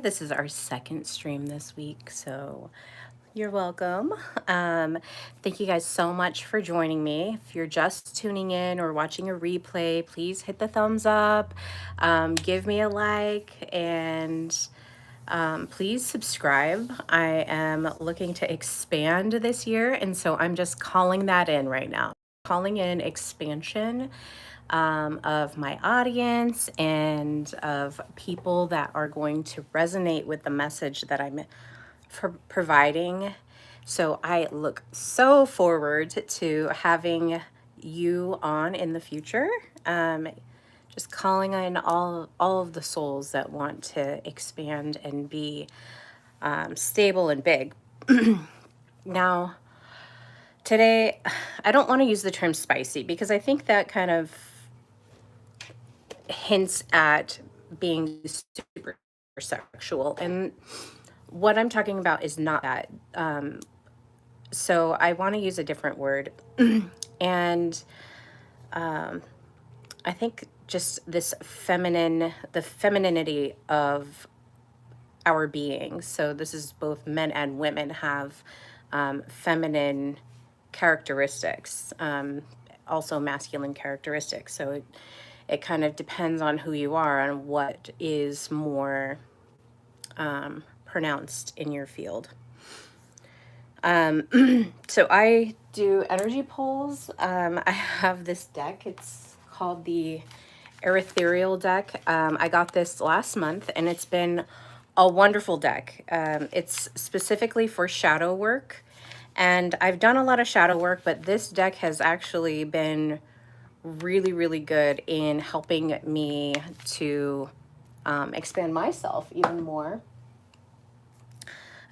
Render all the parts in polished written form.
This is our second stream this week, so you're welcome. Thank you guys so much for joining me. If you're just tuning in or watching a replay, please hit the thumbs up, give me a like, and please subscribe. I am looking to expand this year, and so I'm just calling that in right now. Calling in expansion of my audience and of people that are going to resonate with the message that I'm providing. So I look so forward to having you on in the future. Just calling in all of the souls that want to expand and be stable and big. Now, today, I don't want to use the term spicy because I think that kind of hints at being super sexual. And what I'm talking about is not that. So I want to use a different word. And I think just this the femininity of our beings. So this is both men and women have feminine characteristics, also masculine characteristics. So it kind of depends on who you are and what is more pronounced in your field. So I do energy polls. I have this deck. It's called the Ethereal deck. I got this last month and it's been a wonderful deck. It's specifically for shadow work. And I've done a lot of shadow work, but this deck has actually been really, really good in helping me to expand myself even more.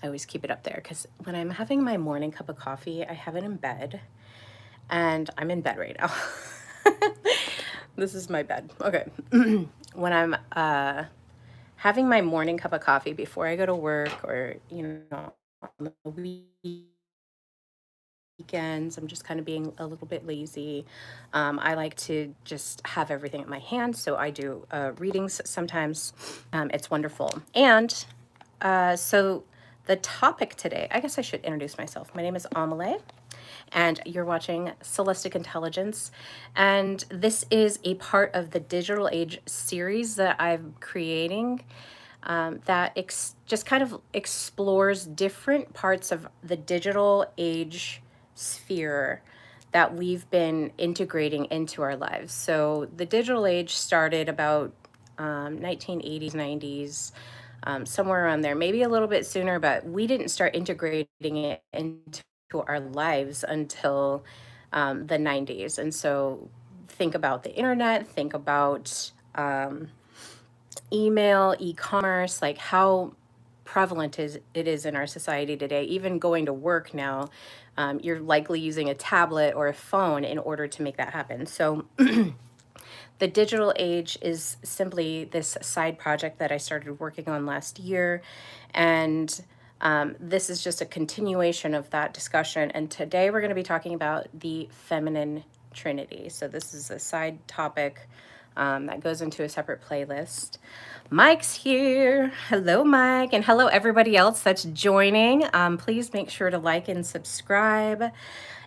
I always keep it up there because when I'm having my morning cup of coffee, I have it in bed, and I'm in bed right now. This is my bed. Okay. When I'm having my morning cup of coffee before I go to work, or, on the weekends, I'm just kind of being a little bit lazy. I like to just have everything at my hand, so I do readings sometimes. It's wonderful. And so the topic today, I guess I should introduce myself. My name is Amelie, and you're watching Celestic Intelligence. And this is a part of the Digital Age series that I'm creating that just kind of explores different parts of the digital age sphere that we've been integrating into our lives. So the digital age started about 1980s, 90s, somewhere around there, maybe a little bit sooner, but we didn't start integrating it into our lives until the 90s. And so think about the internet, think about email, e-commerce, like how prevalent it is in our society today. Even going to work now, you're likely using a tablet or a phone in order to make that happen. So the digital age is simply this side project that I started working on last year. And this is just a continuation of that discussion. And today we're going to be talking about the feminine Trinity. So this is a side topic that goes into a separate playlist. Mike's here. Hello, Mike. And hello, everybody else that's joining. Please make sure to like and subscribe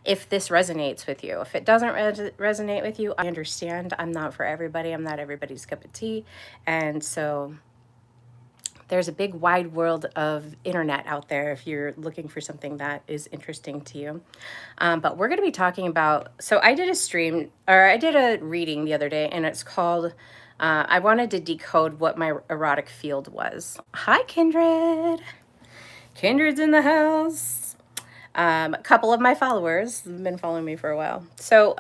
if this resonates with you. If it doesn't resonate with you, I understand. I'm not for everybody. I'm not everybody's cup of tea. And so there's a big wide world of internet out there if you're looking for something that is interesting to you. But we're going to be talking about, so I did a reading the other day, and it's called, I wanted to decode what my erotic field was. Hi, Kindred. Kindred's in the house. A couple of my followers have been following me for a while. So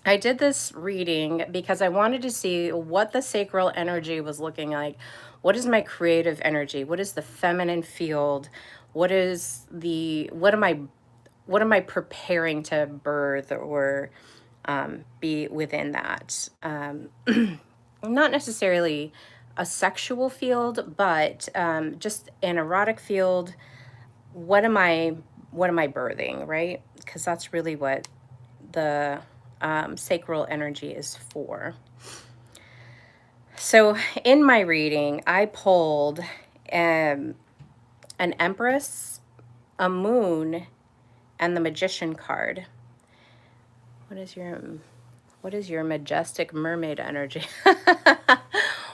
I did this reading because I wanted to see what the sacral energy was looking like. What is my creative energy? What is the feminine field? What am I preparing to birth or be within that? Not necessarily a sexual field, but just an erotic field. What am I birthing, right? Because that's really what the sacral energy is for. So in my reading, I pulled um, an Empress, a Moon, and the Magician card. What is your majestic mermaid energy?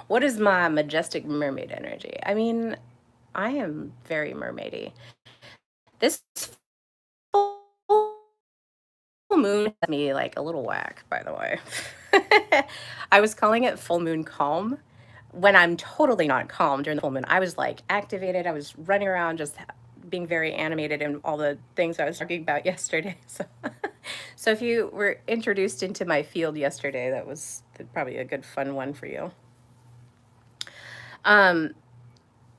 What is my majestic mermaid energy? I mean, I am very mermaidy. This full moon has me like a little whack, by the way. I was calling it full moon calm when I'm totally not calm during the full moon. I was like activated. I was running around just being very animated in all the things I was talking about yesterday. So, so if you were introduced into my field yesterday, that was probably a good fun one for you. Um,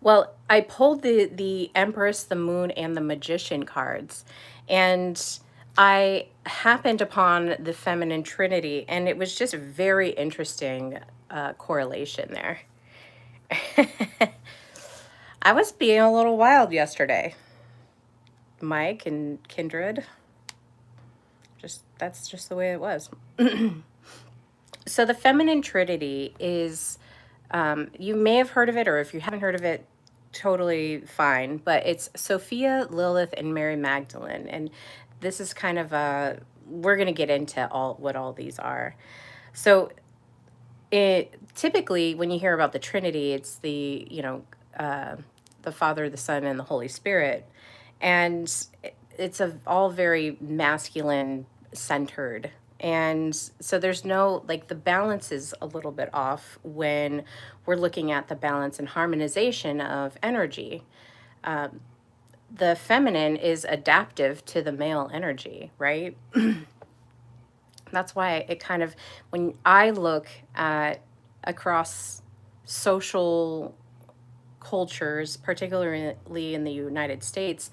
Well, I pulled the Empress, the Moon, and the Magician cards, and I happened upon the feminine Trinity, and it was just a very interesting correlation there. I was being a little wild yesterday, Mike and Kindred. Just that's just the way it was. So the feminine Trinity is, you may have heard of it, or if you haven't heard of it, totally fine. But it's Sophia, Lilith, and Mary Magdalene, and this is kind of a. We're gonna get into all these are. So it typically when you hear about the Trinity, it's the Father, the Son, and the Holy Spirit, and it's all very masculine centered. And so there's no, like, the balance is a little bit off when we're looking at the balance and harmonization of energy. The feminine is adaptive to the male energy, right? That's why it kind of, when I look at across social cultures, particularly in the United States,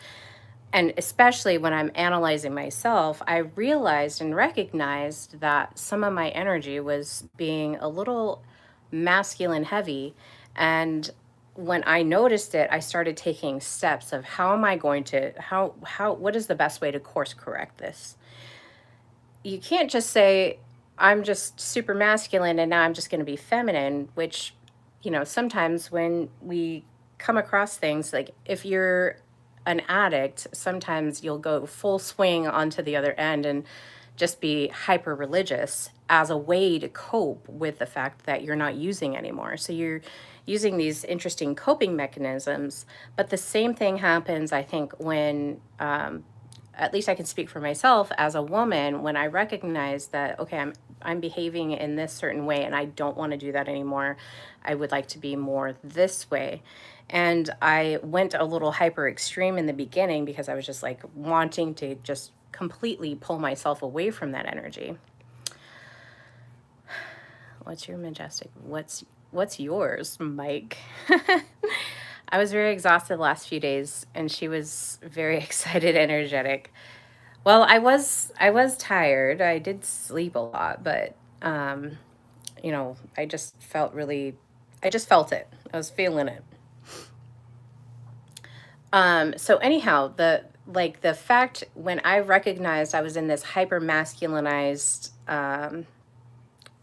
and especially when I'm analyzing myself, I realized and recognized that some of my energy was being a little masculine heavy. And when I noticed it, I started taking steps of how am I going to, what is the best way to course correct this? You can't just say, I'm just super masculine and now I'm just going to be feminine, which, sometimes when we come across things, like if you're an addict, sometimes you'll go full swing onto the other end and just be hyper religious as a way to cope with the fact that you're not using anymore. So you're using these interesting coping mechanisms. But the same thing happens, I think, when at least I can speak for myself as a woman, when I recognize that, okay, I'm behaving in this certain way and I don't want to do that anymore. I would like to be more this way. And I went a little hyper extreme in the beginning because I was just like wanting to just completely pull myself away from that energy. What's your majestic? What's yours, Mike? I was very exhausted the last few days and she was very excited, energetic. Well, I was tired. I did sleep a lot, but I just felt really I just felt it. I was feeling it. So anyhow, the fact when I recognized I was in this hyper masculinized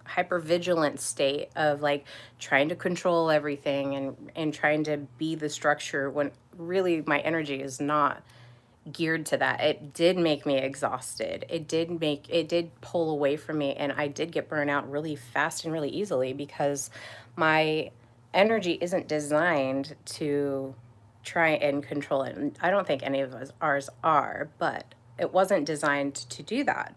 hyper vigilant state of like trying to control everything and trying to be the structure when really my energy is not geared to that. It did make me exhausted. It did pull away from me and I did get burnt out really fast and really easily because my energy isn't designed to try and control it. And I don't think any of us ours are, but it wasn't designed to do that.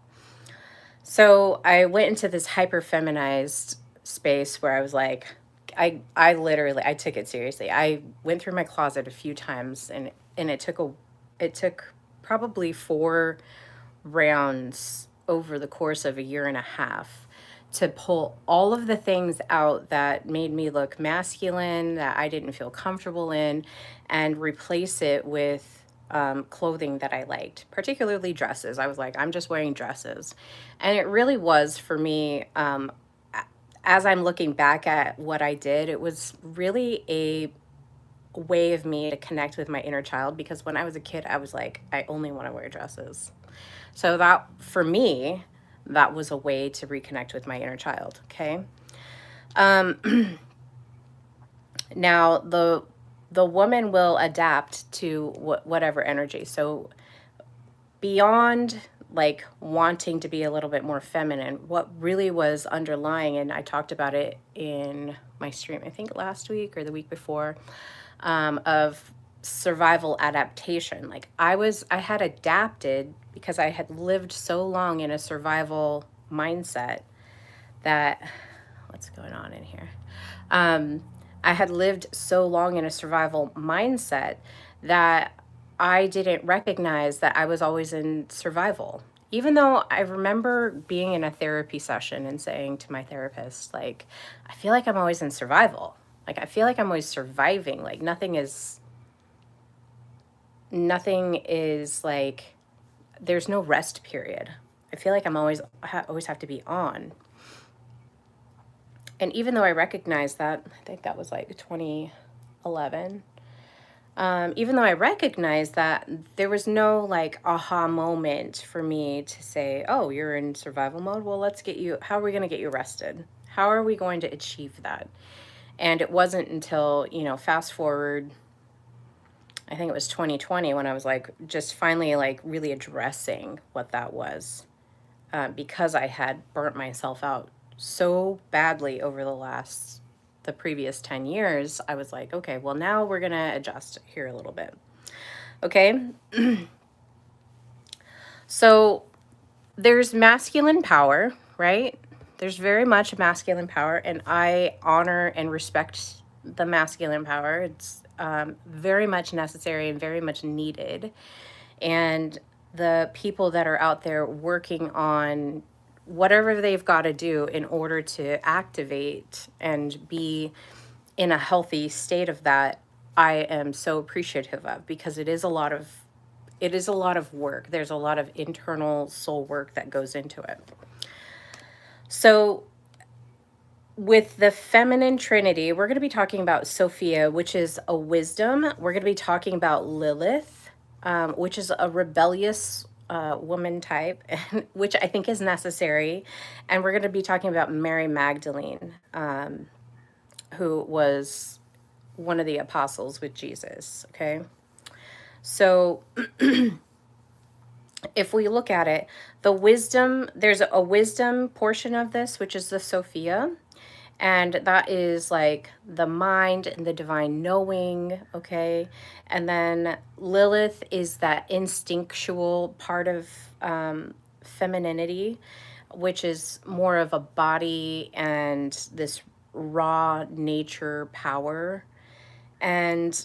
So I went into this hyper feminized space where I was like, I literally I took it seriously. I went through my closet a few times and it took probably 4 rounds over the course of a year and a half to pull all of the things out that made me look masculine, that I didn't feel comfortable in, and replace it with clothing that I liked, particularly dresses. I was like, I'm just wearing dresses. And it really was for me, as I'm looking back at what I did, it was really a way of me to connect with my inner child because when I was a kid, I was like, I only want to wear dresses. So that for me, that was a way to reconnect with my inner child. Okay. Now the woman will adapt to whatever energy. So beyond like wanting to be a little bit more feminine, what really was underlying, and I talked about it in my stream, I think last week or the week before, of survival adaptation. Like I had adapted because I had lived so long in a survival mindset that, what's going on in here? Um, I had lived so long in a survival mindset that I didn't recognize that I was always in survival. Even though I remember being in a therapy session and saying to my therapist, like, I feel like I'm always in survival. Like, I feel like I'm always surviving. Like, nothing is like, there's no rest period. I feel like always have to be on. And even though I recognized that, I think that was like 2011. Even though I recognized that, there was no like aha moment for me to say, oh, you're in survival mode. Well, how are we going to get you rested? How are we going to achieve that? And it wasn't until, fast forward, I think it was 2020 when I was like, just finally like really addressing what that was, because I had burnt myself out so badly over the previous 10 years. I was like, okay, well, now we're going to adjust here a little bit. Okay. So there's masculine power, right? There's very much masculine power, and I honor and respect the masculine power. It's very much necessary and very much needed. And the people that are out there working on whatever they've got to do in order to activate and be in a healthy state of that, I am so appreciative of, because it is a lot of work. There's a lot of internal soul work that goes into it. So with the feminine trinity, we're going to be talking about Sophia, which is a wisdom. We're going to be talking about Lilith, which is a rebellious woman type, which I think is necessary. And we're going to be talking about Mary Magdalene, who was one of the apostles with Jesus. Okay. So if we look at it, there's a wisdom portion of this, which is the Sophia. And that is like the mind and the divine knowing, okay? And then Lilith is that instinctual part of femininity, which is more of a body and this raw nature power. And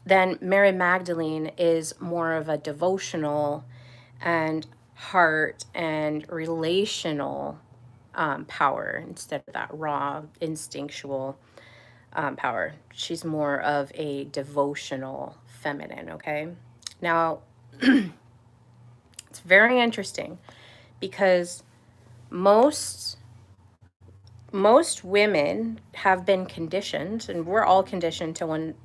then Mary Magdalene is more of a devotional and heart and relational power, instead of that raw instinctual power. She's more of a devotional feminine, okay? Now, it's very interesting because most women have been conditioned, and we're all conditioned to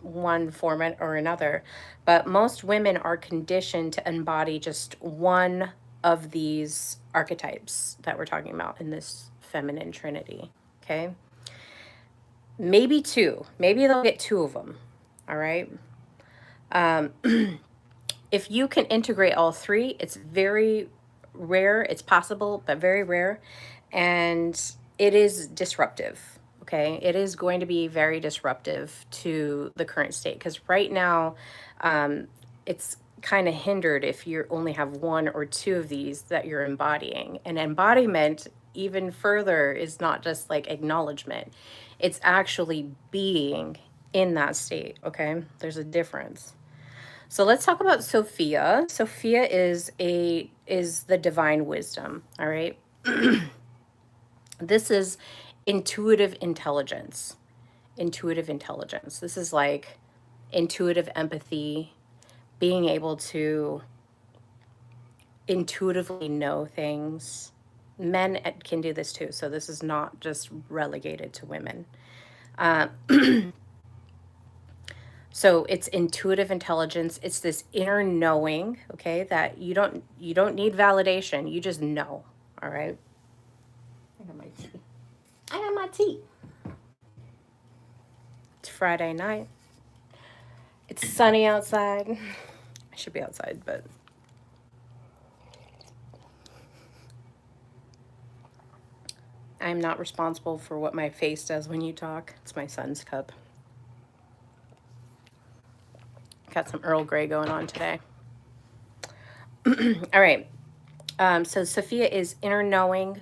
one format or another, but most women are conditioned to embody just one of these archetypes that we're talking about in this feminine trinity. Okay, maybe two, maybe they'll get two of them. All right. If you can integrate all three, it's very rare. It's possible, but very rare. And it is disruptive. Okay. It is going to be very disruptive to the current state, because right now, it's kind of hindered if you only have one or two of these that you're embodying. And embodiment, even further, is not just like acknowledgement, it's actually being in that state. Okay. There's a difference. So let's talk about Sophia. Sophia is the divine wisdom, all right? This is intuitive intelligence. Intuitive intelligence. This is like intuitive empathy, being able to intuitively know things. Men can do this too, so this is not just relegated to women. Uh, So it's intuitive intelligence. It's this inner knowing, okay, that you don't need validation. You just know. All right. I got my tea. I got my tea. It's Friday night. It's sunny outside. I should be outside, but I'm not responsible for what my face does when you talk. It's my son's cup. Got some Earl Grey going on today. All right. So Sophia is inner knowing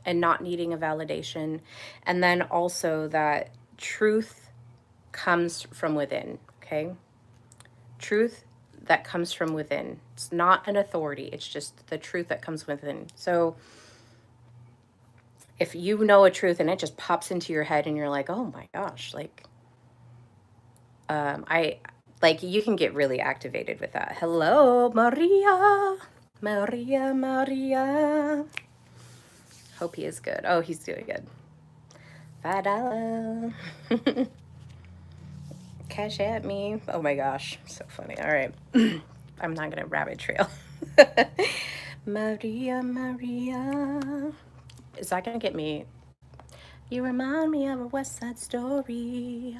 and not needing a validation. And then also that truth comes from within, okay? Truth that comes from within. It's not an authority. It's just the truth that comes within. So if you know a truth and it just pops into your head and you're like, oh my gosh, you can get really activated with that. Hello, Maria. Maria. Hope he is good. Oh, he's doing good. $5. Cash at me. Oh my gosh, so funny. All right. I'm not gonna rabbit trail. Maria. Is that gonna get me? You remind me of a West Side Story.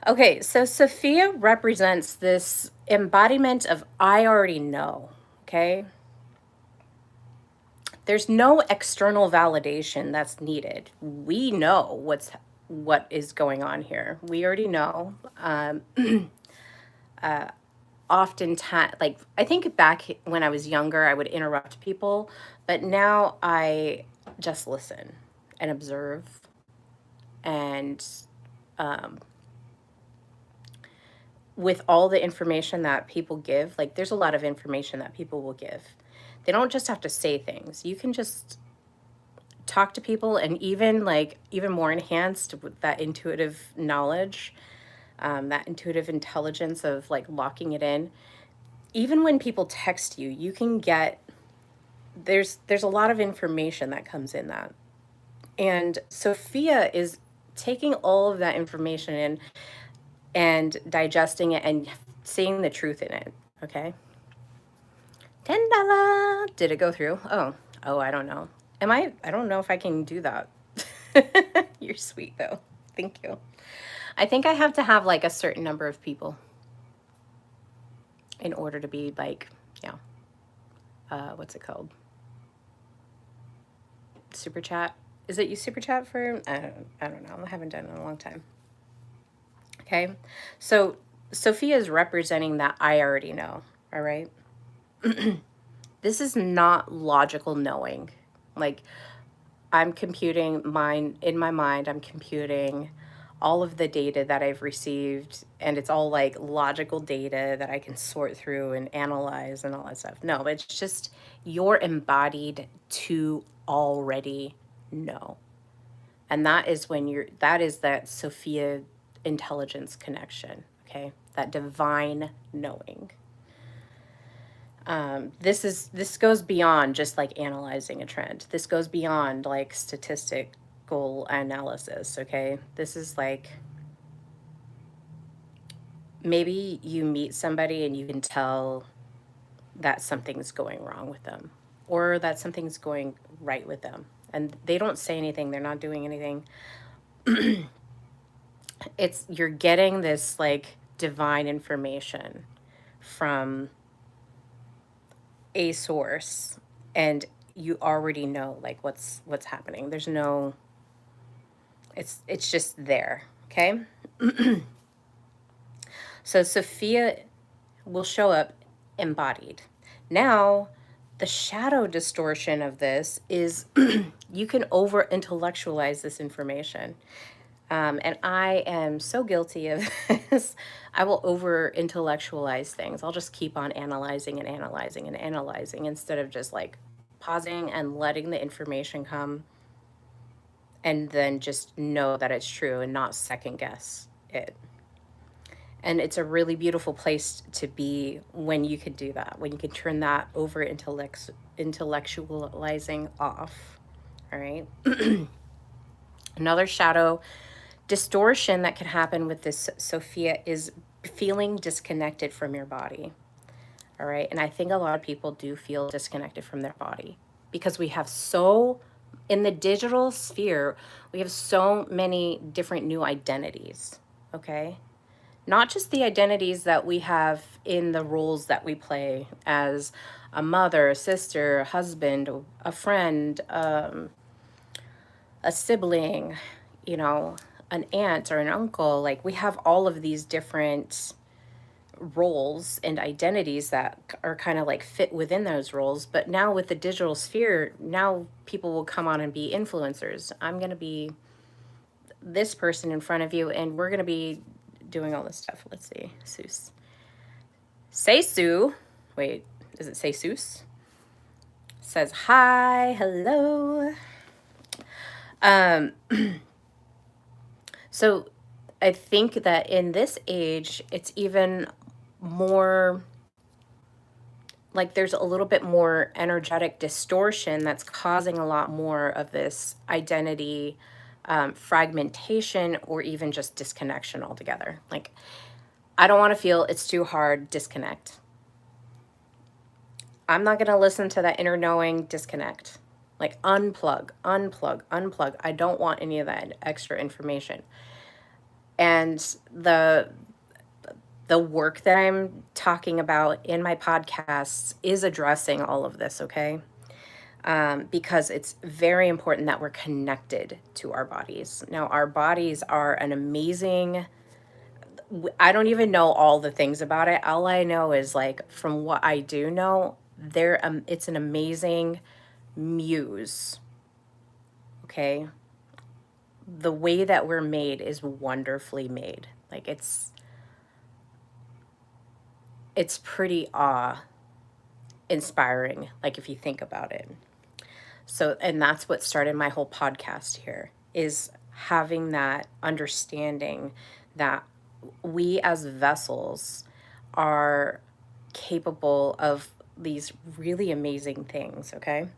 Okay, so Sophia represents this embodiment of I already know, okay? There's no external validation that's needed. We know what is going on here. We already know. Oftentimes, like, I think back when I was younger, I would interrupt people, but now I just listen and observe. And with all the information that people give, like, there's a lot of information that people will give. They don't just have to say things. You can just talk to people, and even more enhanced with that intuitive knowledge, that intuitive intelligence of like locking it in. Even when people text you, you can get, there's a lot of information that comes in that. And Sophia is taking all of that information in and digesting it and seeing the truth in it. Okay. $10. Did it go through? Oh, I don't know. I don't know if I can do that. You're sweet though. Thank you. I think I have to have like a certain number of people in order to be like, what's it called? Super chat. Is it you super chat for? I don't know. I haven't done it in a long time. Okay. So Sophia is representing that I already know. All right. This is not logical knowing. Like, I'm computing in my mind, I'm computing all of the data that I've received, and it's all like logical data that I can sort through and analyze and all that stuff. No, it's just you're embodied to already know. And that is that Sophia intelligence connection, okay? That divine knowing. This goes beyond just like analyzing a trend. This goes beyond like statistical analysis, okay? This is like, maybe you meet somebody and you can tell that something's going wrong with them or that something's going right with them. And they don't say anything, they're not doing anything. You're getting this like divine information from a source, and you already know like what's happening. There's no, it's just there, okay? So Sophia will show up embodied. Now, the shadow distortion of this is you can over intellectualize this information. And I am so guilty of this. I will over intellectualize things. I'll just keep on analyzing and analyzing and analyzing instead of just like pausing and letting the information come and then just know that it's true and not second guess it. And it's a really beautiful place to be when you could do that, when you can turn that over intellectualizing off. All right. Another shadow distortion that can happen with this, Sophia, is feeling disconnected from your body. All right. And I think a lot of people do feel disconnected from their body because we have so In the digital sphere, we have so many different new identities, okay? Not just the identities that we have in the roles that we play as a mother, a sister, a husband, a friend, a sibling, you know, an aunt or an uncle. Like, we have all of these different roles and identities that are kind of like fit within those roles. But now with the digital sphere, now people will come on and be influencers. I'm going to be this person in front of you, and we're going to be doing all this stuff. Let's see. Seuss. Say Sue. Wait, does it say Seuss? Says hi, hello. Um, so I think that in this age, it's even more like there's a little bit more energetic distortion that's causing a lot more of this identity fragmentation or even just disconnection altogether. Like, I don't want to feel it's too hard, disconnect. I'm not going to listen to that inner knowing, disconnect. Like, unplug, unplug, unplug. I don't want any of that extra information. And the work that I'm talking about in my podcasts is addressing all of this, okay? Because it's very important that we're connected to our bodies. Now, our bodies are an amazing, I don't even know all the things about it. All I know is, like, from what I do know, it's an amazing muse, okay? The way that we're made is wonderfully made. Like, it's pretty awe-inspiring, like, if you think about it. So, and that's what started my whole podcast here, is having that understanding that we as vessels are capable of these really amazing things, okay?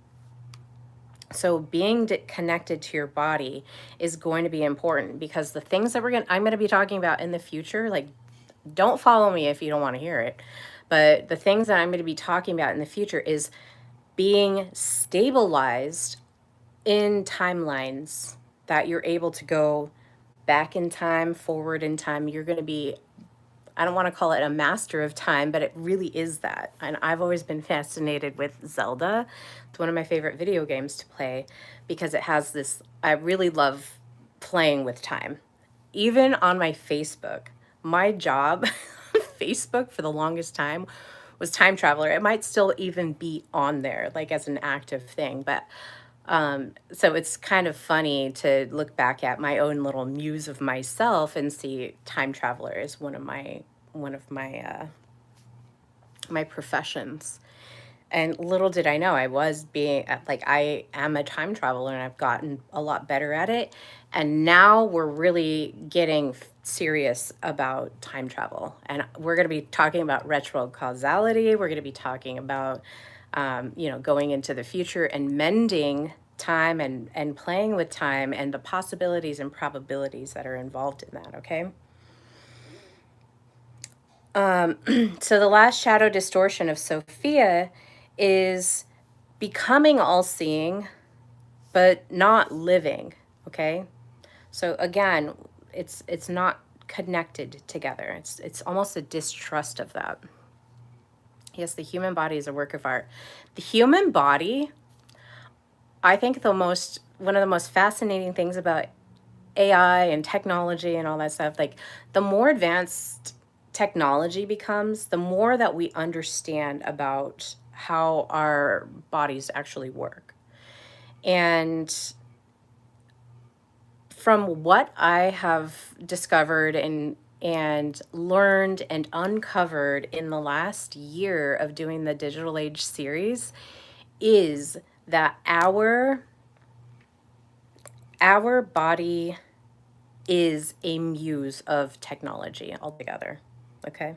So being connected to your body is going to be important, because the things that I'm going to be talking about in the future, like, don't follow me if you don't want to hear it. But the things that I'm going to be talking about in the future is being stabilized in timelines that you're able to go back in time, forward in time. You're going to be, I don't want to call it a master of time, but it really is that. And I've always been fascinated with Zelda. It's one of my favorite video games to play, because it has this, I really love playing with time. Even on my Facebook, my job, Facebook for the longest time was time traveler. It might still even be on there, like, as an active thing, but so it's kind of funny to look back at my own little muse of myself and see time traveler as one of my my professions. And little did I know, I was being like, I am a time traveler, and I've gotten a lot better at it. And now we're really getting serious about time travel. And we're going to be talking about retro causality. We're going to be talking about, going into the future and mending time, and playing with time and the possibilities and probabilities that are involved in that, okay? So the last shadow distortion of Sophia is becoming all-seeing, but not living, okay? So again, it's not connected together. It's almost a distrust of that. Yes, the human body is a work of art. The human body, I think one of the most fascinating things about AI and technology and all that stuff, like, the more advanced technology becomes, the more that we understand about how our bodies actually work. And from what I have discovered and learned and uncovered in the last year of doing the Digital Age series, is that our body is a muse of technology altogether, okay?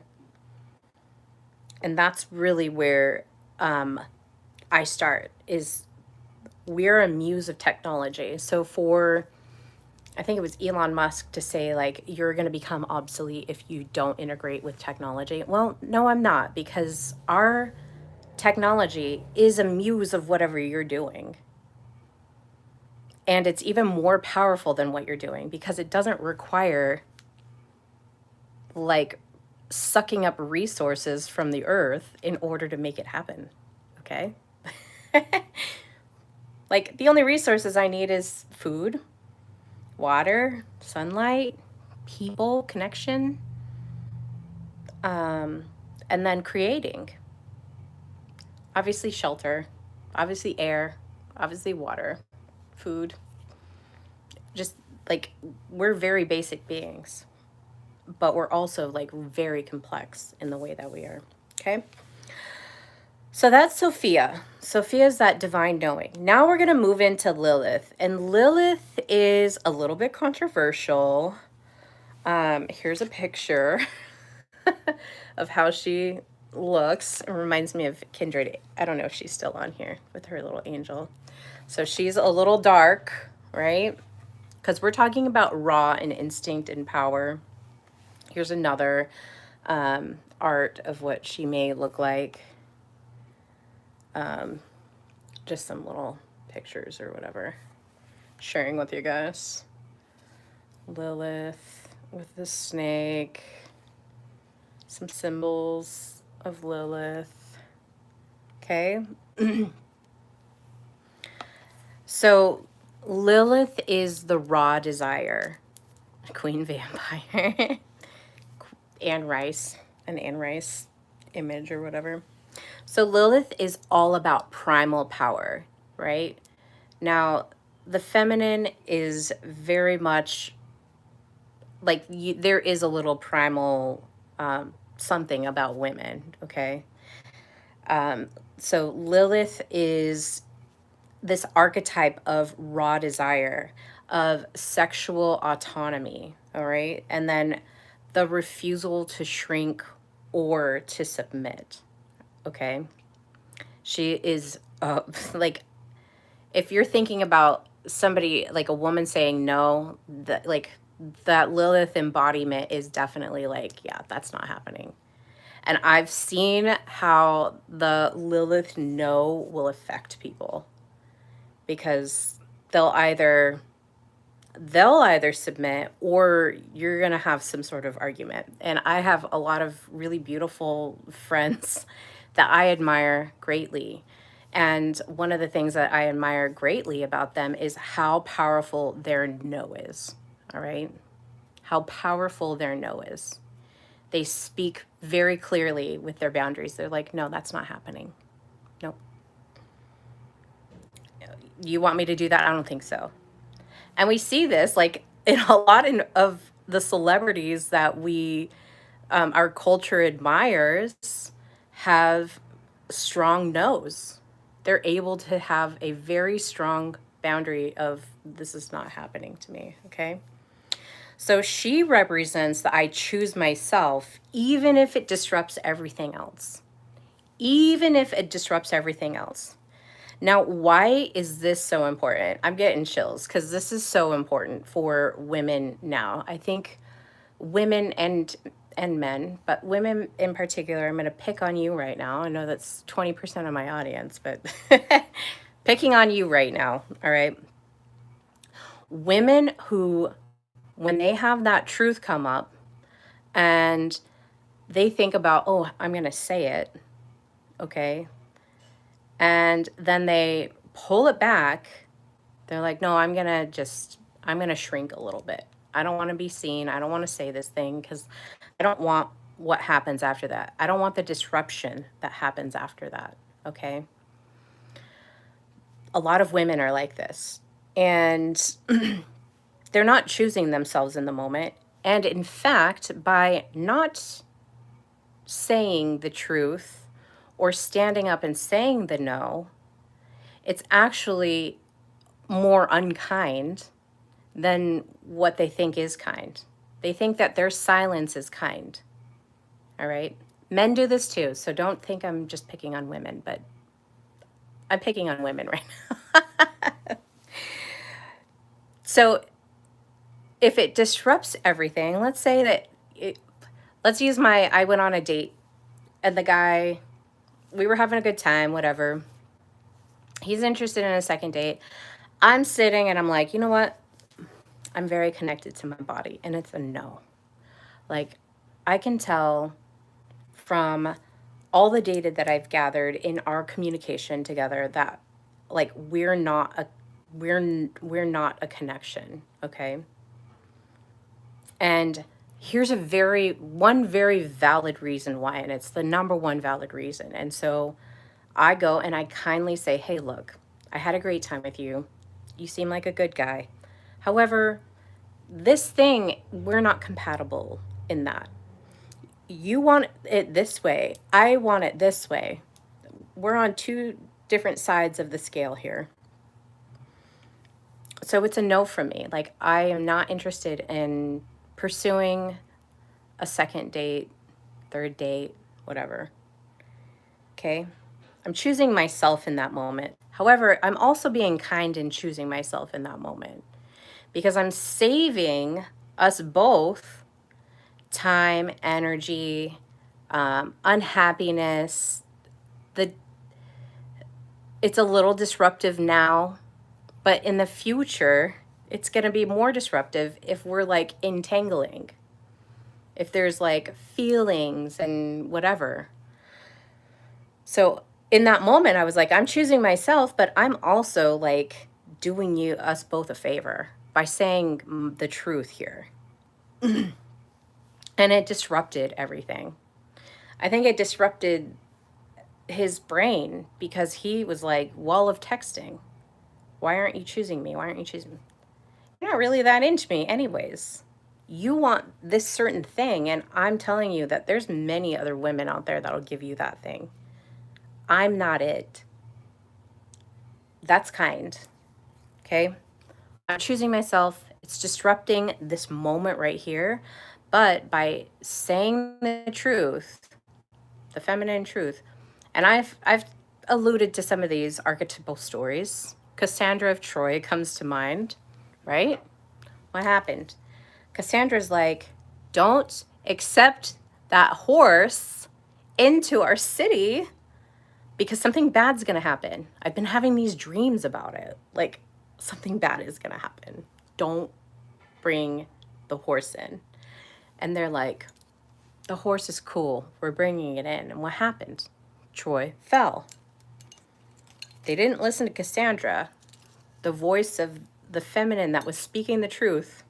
And that's really where I start, is we're a muse of technology. So I think it was Elon Musk to say, like, you're going to become obsolete if you don't integrate with technology. Well, no, I'm not, because our technology is a muse of whatever you're doing. And it's even more powerful than what you're doing because it doesn't require like sucking up resources from the earth in order to make it happen. Okay? Like the only resources I need is food, water, sunlight, people, connection, um, and then creating. Obviously, shelter, obviously, air, obviously, water, food. Just like we're very basic beings, but we're also like very complex in the way that we are. Okay. So that's Sophia. Sophia is that divine knowing. Now we're going to move into Lilith. And Lilith is a little bit controversial. Here's a picture of how she looks. It reminds me of Kindred. I don't know if she's still on here with her little angel. So she's a little dark, right? Because we're talking about raw and instinct and power. Here's another art of what she may look like. Just some little pictures or whatever. Sharing with you guys. Lilith with the snake. Some symbols of Lilith. Okay. So Lilith is the raw desire. Queen vampire. Anne Rice. An Anne Rice image or whatever. So Lilith is all about primal power, right? Now, the feminine is very much like there is a little primal something about women, okay? So Lilith is this archetype of raw desire, of sexual autonomy, all right? And then the refusal to shrink or to submit, okay? She is like, if you're thinking about somebody, like a woman saying no, that like that Lilith embodiment is definitely like, yeah, that's not happening. And I've seen how the Lilith no will affect people because they'll either submit or you're going to have some sort of argument. And I have a lot of really beautiful friends that I admire greatly. And one of the things that I admire greatly about them is how powerful their no is. All right? How powerful their no is. They speak very clearly with their boundaries. They're like, no, that's not happening. Nope. You want me to do that? I don't think so. And we see this like in a lot of the celebrities that we, our culture admires, have strong no's. They're able to have a very strong boundary of this is not happening to me, okay? So she represents the I choose myself, even if it disrupts everything else. Even if it disrupts everything else. Now, why is this so important? I'm getting chills because this is so important for women now. I think women and men, but women in particular, I'm going to pick on you right now. I know that's 20% of my audience, but picking on you right now, all right? Women who, when they have that truth come up and they think about, oh, I'm going to say it, okay? And then they pull it back. They're like, no, I'm going to shrink a little bit. I don't want to be seen. I don't want to say this thing because I don't want what happens after that. I don't want the disruption that happens after that. Okay. A lot of women are like this. And they're not choosing themselves in the moment. And in fact, by not saying the truth or standing up and saying the no, it's actually more unkind than what they think is kind. They think that their silence is kind. All right. Men do this too. So don't think I'm just picking on women, but I'm picking on women right now. So if it disrupts everything, let's say that let's use I went on a date and the guy, we were having a good time, whatever. He's interested in a second date. I'm sitting and I'm like, you know what? I'm very connected to my body, and it's a no. Like, I can tell from all the data that I've gathered in our communication together that like we're not a connection, okay? And here's one very valid reason why, and it's the number one valid reason. And so I go and I kindly say, "Hey, look, I had a great time with you. You seem like a good guy. However, this thing, we're not compatible in that. You want it this way. I want it this way. We're on two different sides of the scale here. So it's a no from me. Like, I am not interested in pursuing a second date, third date, whatever. Okay? I'm choosing myself in that moment. However, I'm also being kind in choosing myself in that moment because I'm saving us both time, energy, unhappiness. The It's a little disruptive now, but in the future, it's going to be more disruptive if we're like entangling, if there's like feelings and whatever. So in that moment, I was like, I'm choosing myself, but I'm also like doing us both a favor by saying the truth here. And it disrupted everything. I think it disrupted his brain because he was like, wall of texting. Why aren't you choosing me? Why aren't you choosing me? You're not really that into me, anyways. You want this certain thing, and I'm telling you that there's many other women out there that'll give you that thing. I'm not it. That's kind. Okay? I'm choosing myself. It's disrupting this moment right here. But by saying the truth, the feminine truth, and I've alluded to some of these archetypal stories. Cassandra of Troy comes to mind, right? What happened? Cassandra's like, don't accept that horse into our city because something bad's going to happen. I've been having these dreams about it. Like, something bad is going to happen. Don't bring the horse in. And they're like, the horse is cool. We're bringing it in. And what happened? Troy fell. They didn't listen to Cassandra, the voice of the feminine that was speaking the truth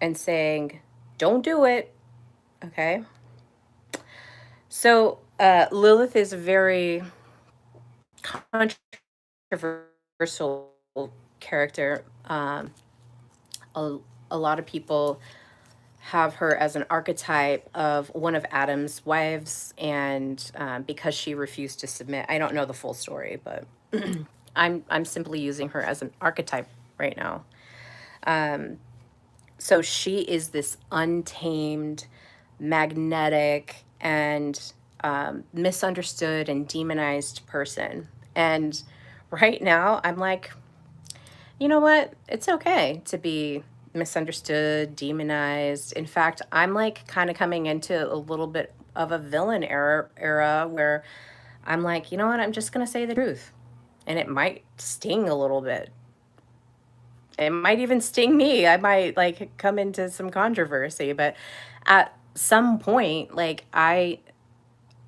and saying, don't do it. Okay. So Lilith is a very controversial character. A lot of people have her as an archetype of one of Adam's wives, and because she refused to submit. I don't know the full story, but I'm simply using her as an archetype right now. So she is this untamed, magnetic, and misunderstood and demonized person. And right now, I'm like, you know what? It's okay to be misunderstood, demonized. In fact, I'm like kind of coming into a little bit of a villain era where I'm like, you know what? I'm just going to say the truth. And it might sting a little bit. It might even sting me. I might like come into some controversy, but at some point, like I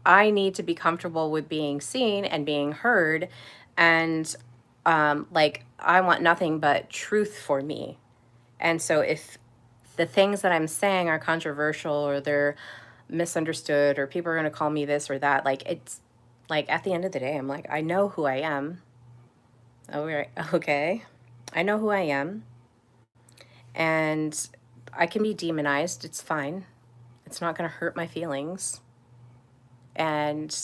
need to be comfortable with being seen and being heard, and like I want nothing but truth for me. And so if the things that I'm saying are controversial or they're misunderstood or people are going to call me this or that, like it's like at the end of the day, I'm like, I know who I am. Oh, right. Okay. I know who I am. And I can be demonized. It's fine. It's not going to hurt my feelings. And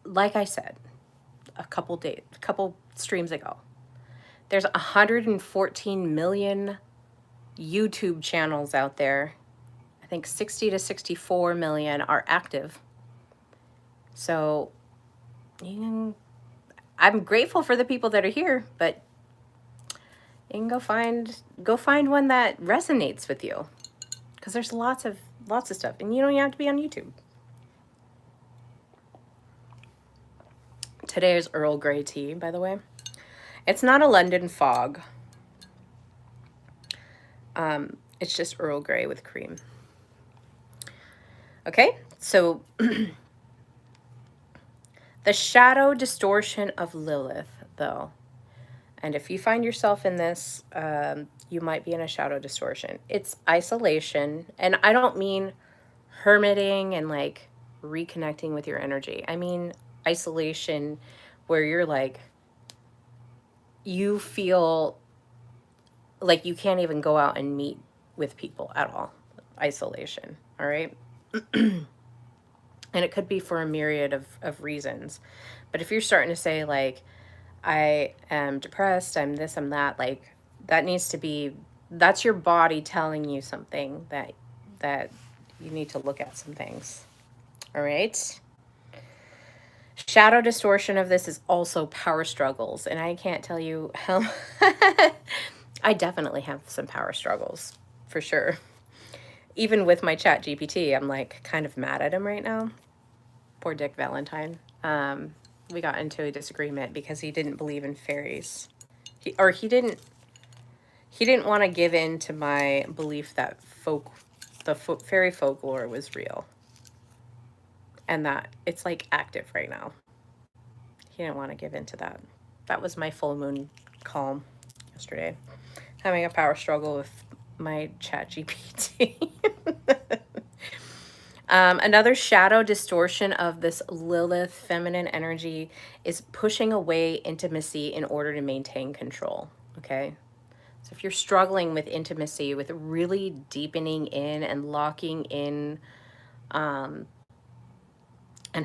like I said, a couple streams ago, there's 114 million YouTube channels out there. I think 60 to 64 million are active. So I'm grateful for the people that are here, but you can go find one that resonates with you, because there's lots of stuff, and you don't even have to be on YouTube. Today is Earl Grey tea, by the way. It's not a London fog. It's just Earl Grey with cream. Okay, so the shadow distortion of Lilith, though. And if you find yourself in this, you might be in a shadow distortion. It's isolation. And I don't mean hermiting and like reconnecting with your energy. I mean isolation where you're like, you feel like you can't even go out and meet with people at all. Isolation. All right. And it could be for a myriad of reasons. But if you're starting to say, like, I am depressed, I'm this, I'm that, like, that needs to be, that's your body telling you something that you need to look at some things. All right. Shadow distortion of this is also power struggles. And I can't tell you how, I definitely have some power struggles for sure. Even with my chat GPT, I'm like kind of mad at him right now. Poor Dick Valentine. We got into a disagreement because he didn't believe in fairies. He didn't want to give in to my belief that fairy folklore was real. And that it's like active right now. He didn't want to give in to that. That was my full moon calm yesterday. Having a power struggle with my chat GPT. Another shadow distortion of this Lilith feminine energy is pushing away intimacy in order to maintain control. Okay. So if you're struggling with intimacy, with really deepening in and locking in, and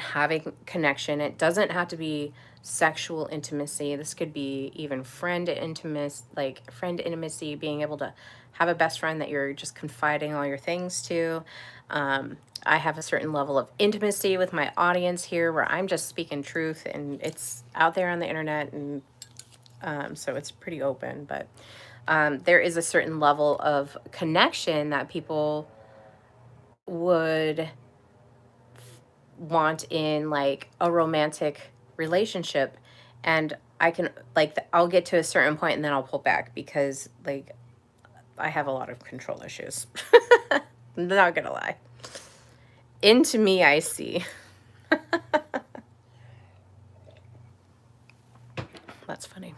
having connection, it doesn't have to be sexual intimacy. This could be even friend intimacy, being able to have a best friend that you're just confiding all your things to. I have a certain level of intimacy with my audience here where I'm just speaking truth, and it's out there on the internet, and so it's pretty open. But there is a certain level of connection that people would want in like a romantic relationship, and I can like I'll get to a certain point and then I'll pull back because like I have a lot of control issues. I'm not gonna lie. Into me I see. That's funny.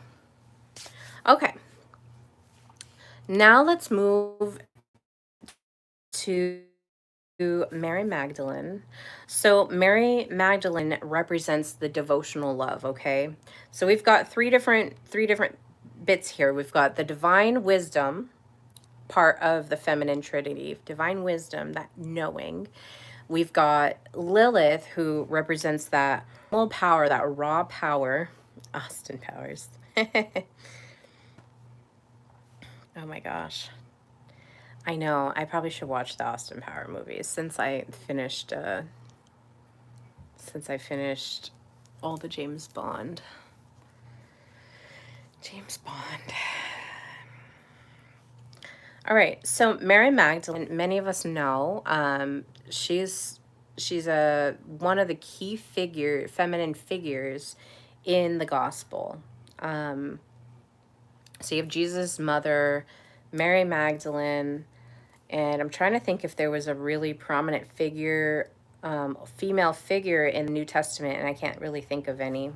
Okay, now let's move to Mary Magdalene. So Mary Magdalene represents the devotional love, okay? So we've got three different bits here. We've got the divine wisdom part of the feminine trinity, divine wisdom, that knowing. We've got Lilith, who represents that power, that raw power. Austin Powers. Oh my gosh. I know. I probably should watch the Austin Power movies since I finished all the James Bond. All right. So Mary Magdalene, many of us know, she's a one of the key feminine figures in the gospel. So you have Jesus' mother, Mary Magdalene, and I'm trying to think if there was a really prominent figure, female figure in the New Testament, and I can't really think of any.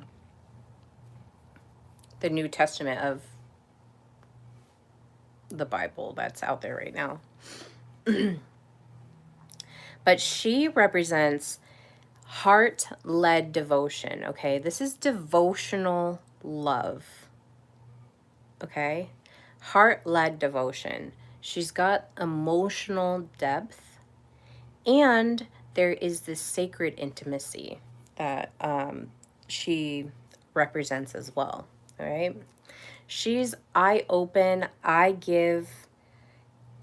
The New Testament of the Bible that's out there right now. But she represents heart-led devotion, okay? This is devotional love, okay? Heart-led devotion. She's got emotional depth, and there is this sacred intimacy that she represents as well, all right? She's I open, I give,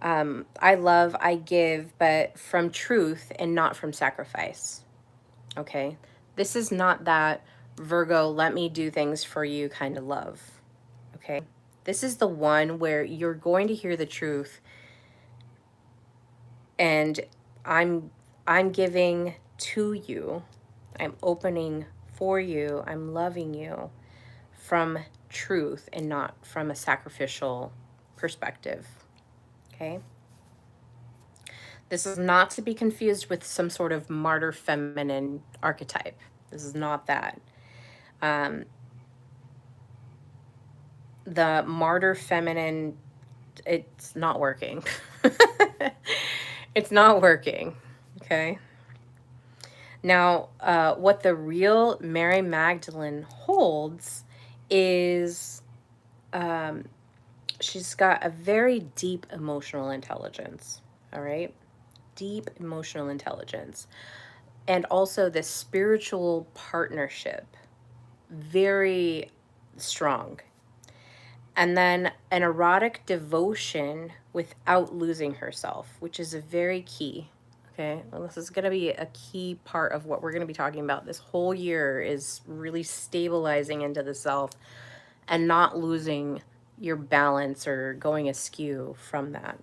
I love, I give, but from truth and not from sacrifice, okay? This is not that Virgo, let me do things for you kind of love, okay? This is the one where you're going to hear the truth, and I'm giving to you, I'm opening for you, I'm loving you from truth and not from a sacrificial perspective. Okay? This is not to be confused with some sort of martyr feminine archetype. This is not that. Um, the martyr feminine, it's not working. It's not working. Okay? Now, what the real Mary Magdalene holds is she's got a very deep emotional intelligence. All right? Deep emotional intelligence. And also this spiritual partnership. Very strong. And then an erotic devotion without losing herself, which is a very key. Okay, well, this is going to be a key part of what we're going to be talking about this whole year, is really stabilizing into the self and not losing your balance or going askew from that.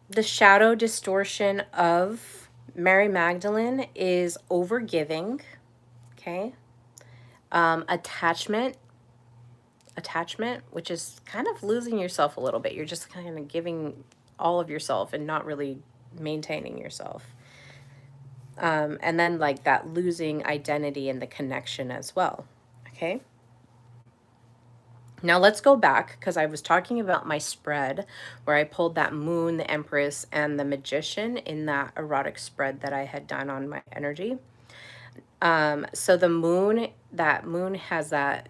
The shadow distortion of Mary Magdalene is overgiving, okay? Attachment, which is kind of losing yourself a little bit. You're just kind of giving all of yourself and not really maintaining yourself. And then like that losing identity and the connection as well. Okay. Now let's go back, because I was talking about my spread where I pulled that moon, the empress, and the magician in that erotic spread that I had done on my energy. So the moon, that moon has that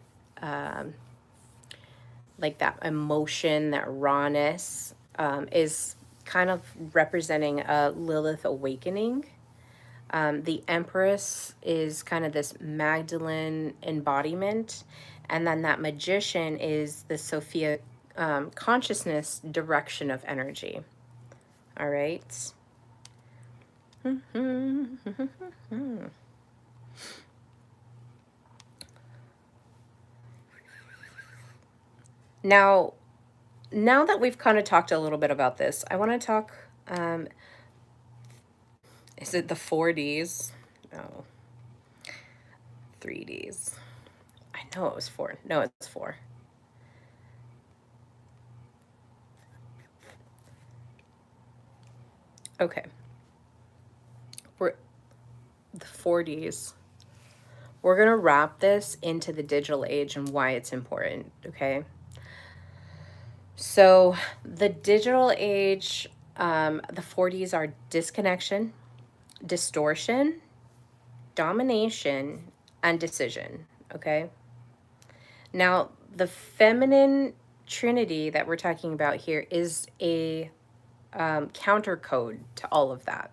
like that emotion, that rawness, is kind of representing a Lilith awakening. The Empress is kind of this Magdalene embodiment. And then that magician is the Sophia consciousness direction of energy. All right. Now that we've kind of talked a little bit about this, I want to talk, is it the 4Ds? No. 3Ds. I know it was 4. No, it's 4. Okay. We're the 4Ds. We're going to wrap this into the digital age and why it's important, okay? So the digital age, the 4Ds are disconnection, distortion, domination, and decision, okay? Now, the feminine Trinity that we're talking about here is a counter code to all of that.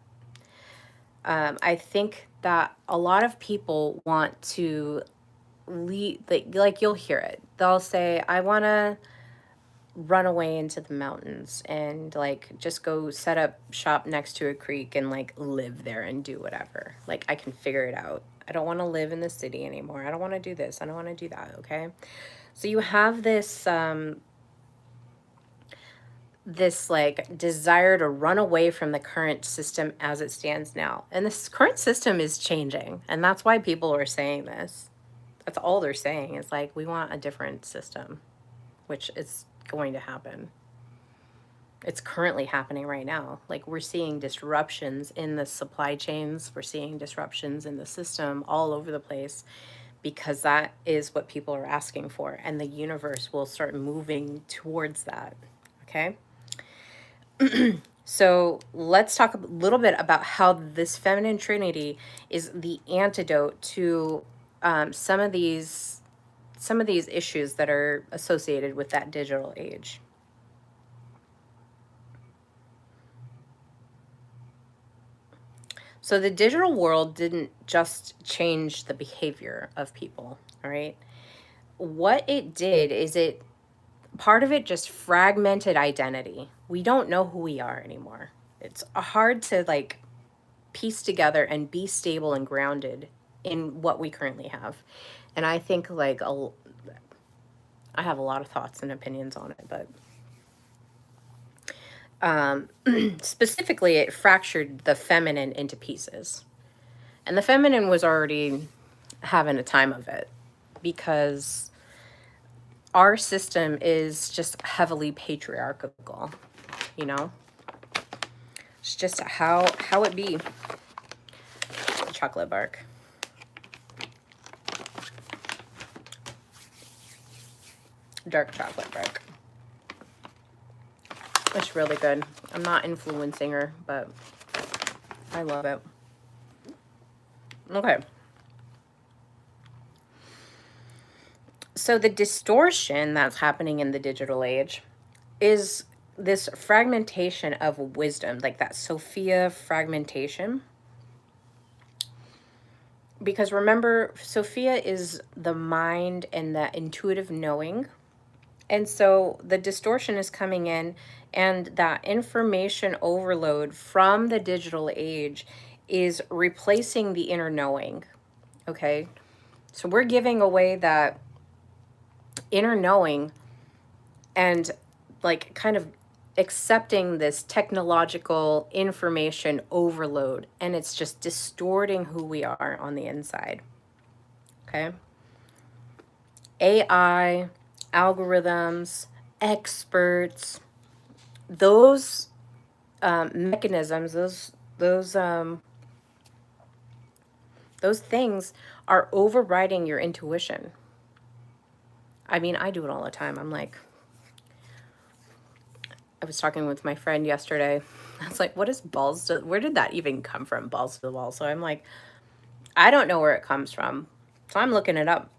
I think that a lot of people want to lead, like you'll hear it. They'll say, I want to run away into the mountains and like just go set up shop next to a creek and like live there and do whatever. Like I can figure it out. I don't want to live in the city anymore. I don't want to do this. I don't want to do that. Okay. So you have this, this like desire to run away from the current system as it stands now. And this current system is changing. And that's why people are saying this. That's all they're saying is like, we want a different system, which is going to happen. It's currently happening right now. Like we're seeing disruptions in the supply chains. We're seeing disruptions in the system all over the place because that is what people are asking for. And the universe will start moving towards that. Okay. So let's talk a little bit about how this feminine trinity is the antidote to some of these issues that are associated with that digital age. So the digital world didn't just change the behavior of people, all right? What it did is part of it just fragmented identity. We don't know who we are anymore. It's hard to like piece together and be stable and grounded in what we currently have. And I think like I have a lot of thoughts and opinions on it, but specifically it fractured the feminine into pieces. And the feminine was already having a time of it. because our system is just heavily patriarchal, you know? It's just how it be. Chocolate bark. Dark chocolate bark. It's really good. I'm not influencing her, but I love it. Okay. So the distortion that's happening in the digital age is this fragmentation of wisdom, like that Sophia fragmentation. Because remember, Sophia is the mind and the intuitive knowing. And so the distortion is coming in, and that information overload from the digital age is replacing the inner knowing. Okay. So we're giving away that inner knowing and like kind of accepting this technological information overload, and it's just distorting who we are on the inside. Okay. AI, algorithms, experts, those mechanisms, those things are overriding your intuition. I mean, I do it all the time. I'm like, I was talking with my friend yesterday. I was like, what is balls to, where did that even come from? Balls to the wall. So I'm like, I don't know where it comes from. So I'm looking it up.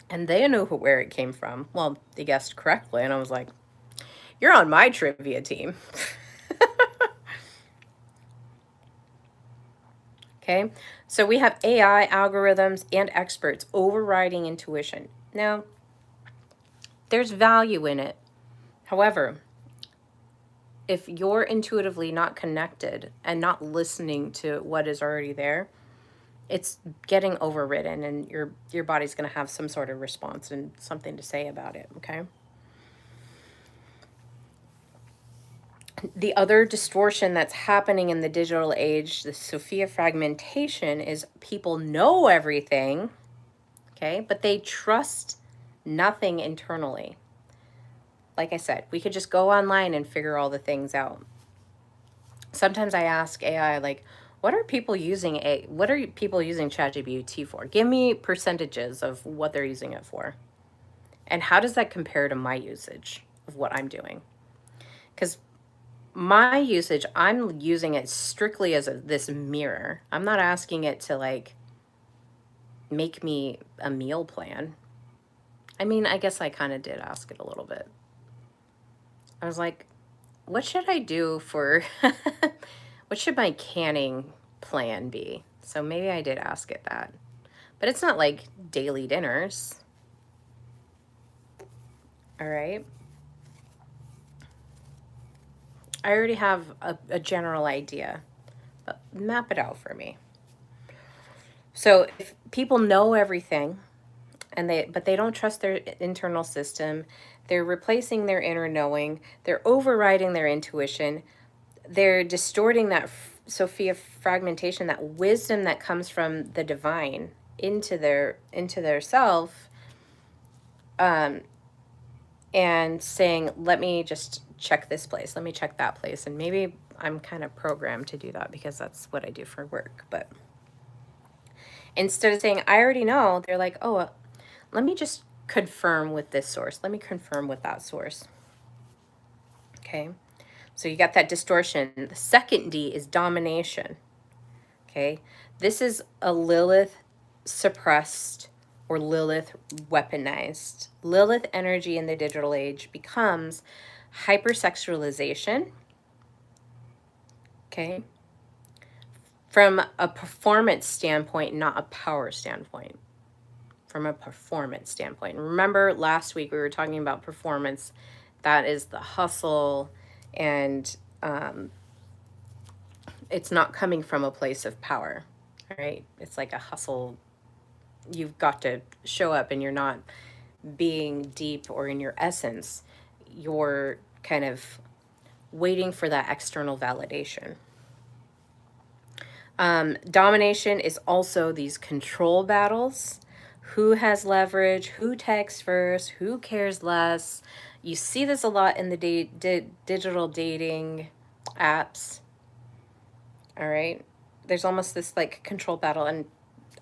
And they knew where it came from. Well, they guessed correctly. And I was like, you're on my trivia team. Okay. So we have AI, algorithms, and experts overriding intuition. Now, there's value in it. However, if you're intuitively not connected and not listening to what is already there, it's getting overridden, and your body's going to have some sort of response and something to say about it. Okay. The other distortion that's happening in the digital age, the Sophia fragmentation, is people know everything, okay, but they trust nothing internally. Like I said, we could just go online and figure all the things out. Sometimes I ask AI, like, what are people using ChatGPT for? Give me percentages of what they're using it for. And how does that compare to my usage of what I'm doing? Because my usage, I'm using it strictly as this mirror. I'm not asking it to like make me a meal plan. I mean, I guess I kind of did ask it a little bit. I was like, what should I do for, what should my canning plan be? So maybe I did ask it that. But it's not like daily dinners. All right. I already have a general idea, but map it out for me. So if people know everything, but they don't trust their internal system, they're replacing their inner knowing, they're overriding their intuition, they're distorting that Sophia fragmentation, that wisdom that comes from the divine into their self, and saying, let me just check this place, let me check that place. And maybe I'm kind of programmed to do that because that's what I do for work. But instead of saying, I already know, they're like, oh, let me just confirm with this source. Let me confirm with that source. Okay. So you got that distortion. The second D is domination. Okay. This is a Lilith suppressed or Lilith weaponized. Lilith energy in the digital age becomes hypersexualization. Okay. From a performance standpoint, not a power standpoint. From a performance standpoint. Remember last week we were talking about performance. That is the hustle, and it's not coming from a place of power. All right. It's like a hustle. You've got to show up, and you're not being deep or in your essence. You're kind of waiting for that external validation. Domination is also these control battles. Who has leverage? Who texts first? Who cares less? You see this a lot in the digital dating apps. All right. There's almost this like control battle. And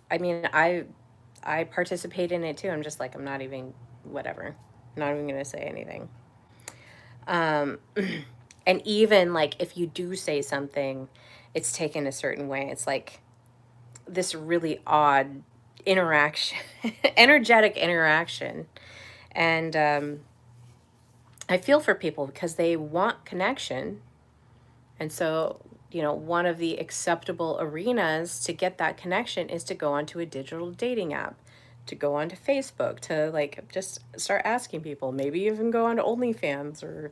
I mean, I participate in it too. I'm just like, I'm not even, whatever. I'm not even going to say anything. Um, and even like if you do say something, it's taken a certain way. It's like this really odd interaction, energetic interaction. And I feel for people because they want connection. And so, you know, one of the acceptable arenas to get that connection is to go onto a digital dating app, to go onto Facebook, to like just start asking people, maybe even go onto OnlyFans or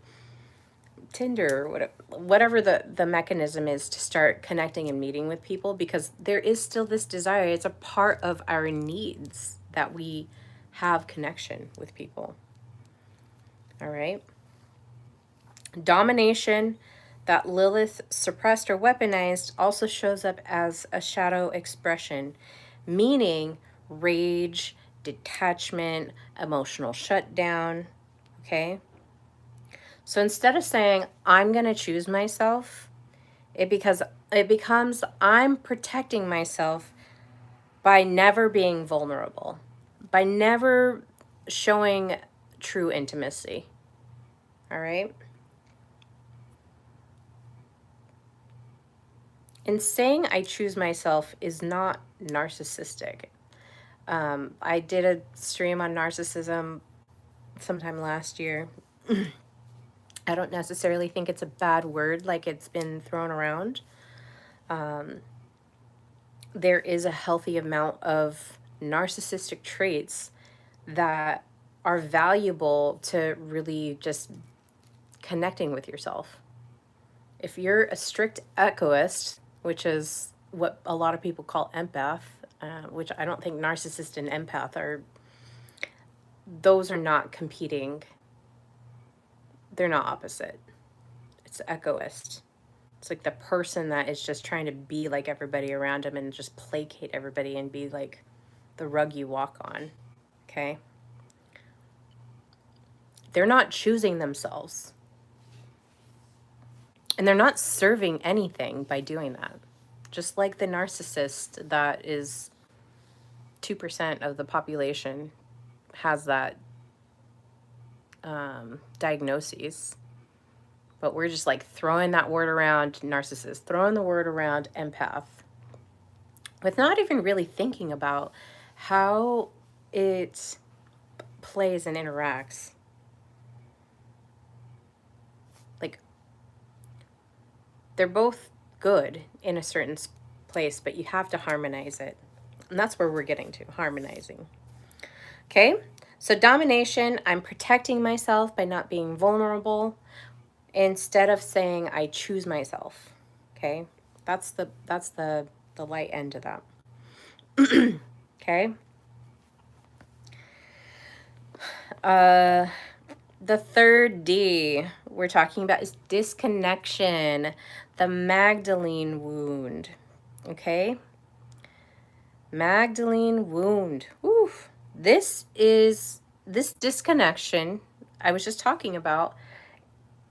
Tinder, or whatever the mechanism is to start connecting and meeting with people, because there is still this desire. It's a part of our needs that we have connection with people. All right. Domination that Lilith suppressed or weaponized also shows up as a shadow expression, meaning rage, detachment, emotional shutdown. Okay. So instead of saying, I'm going to choose myself, it becomes I'm protecting myself by never being vulnerable, by never showing true intimacy. All right? And saying I choose myself is not narcissistic. I did a stream on narcissism sometime last year. I don't necessarily think it's a bad word like it's been thrown around. There is a healthy amount of narcissistic traits that are valuable to really just connecting with yourself. If you're a strict egoist, which is what a lot of people call empath, which I don't think narcissist and empath are, those are not competing. They're not opposite. It's egoist. It's like the person that is just trying to be like everybody around them and just placate everybody and be like the rug you walk on. Okay? They're not choosing themselves. And they're not serving anything by doing that. Just like the narcissist that is 2% of the population has that diagnosis. But we're just like throwing that word around, narcissist, throwing the word around empath, with not even really thinking about how it plays and interacts. Like, they're both good in a certain place, but you have to harmonize it. And that's where we're getting to, harmonizing. Okay? So domination, I'm protecting myself by not being vulnerable instead of saying I choose myself. Okay? That's the light end of that. Okay? The third D we're talking about is disconnection, the Magdalene wound. Okay? Magdalene wound. Oof. This disconnection I was just talking about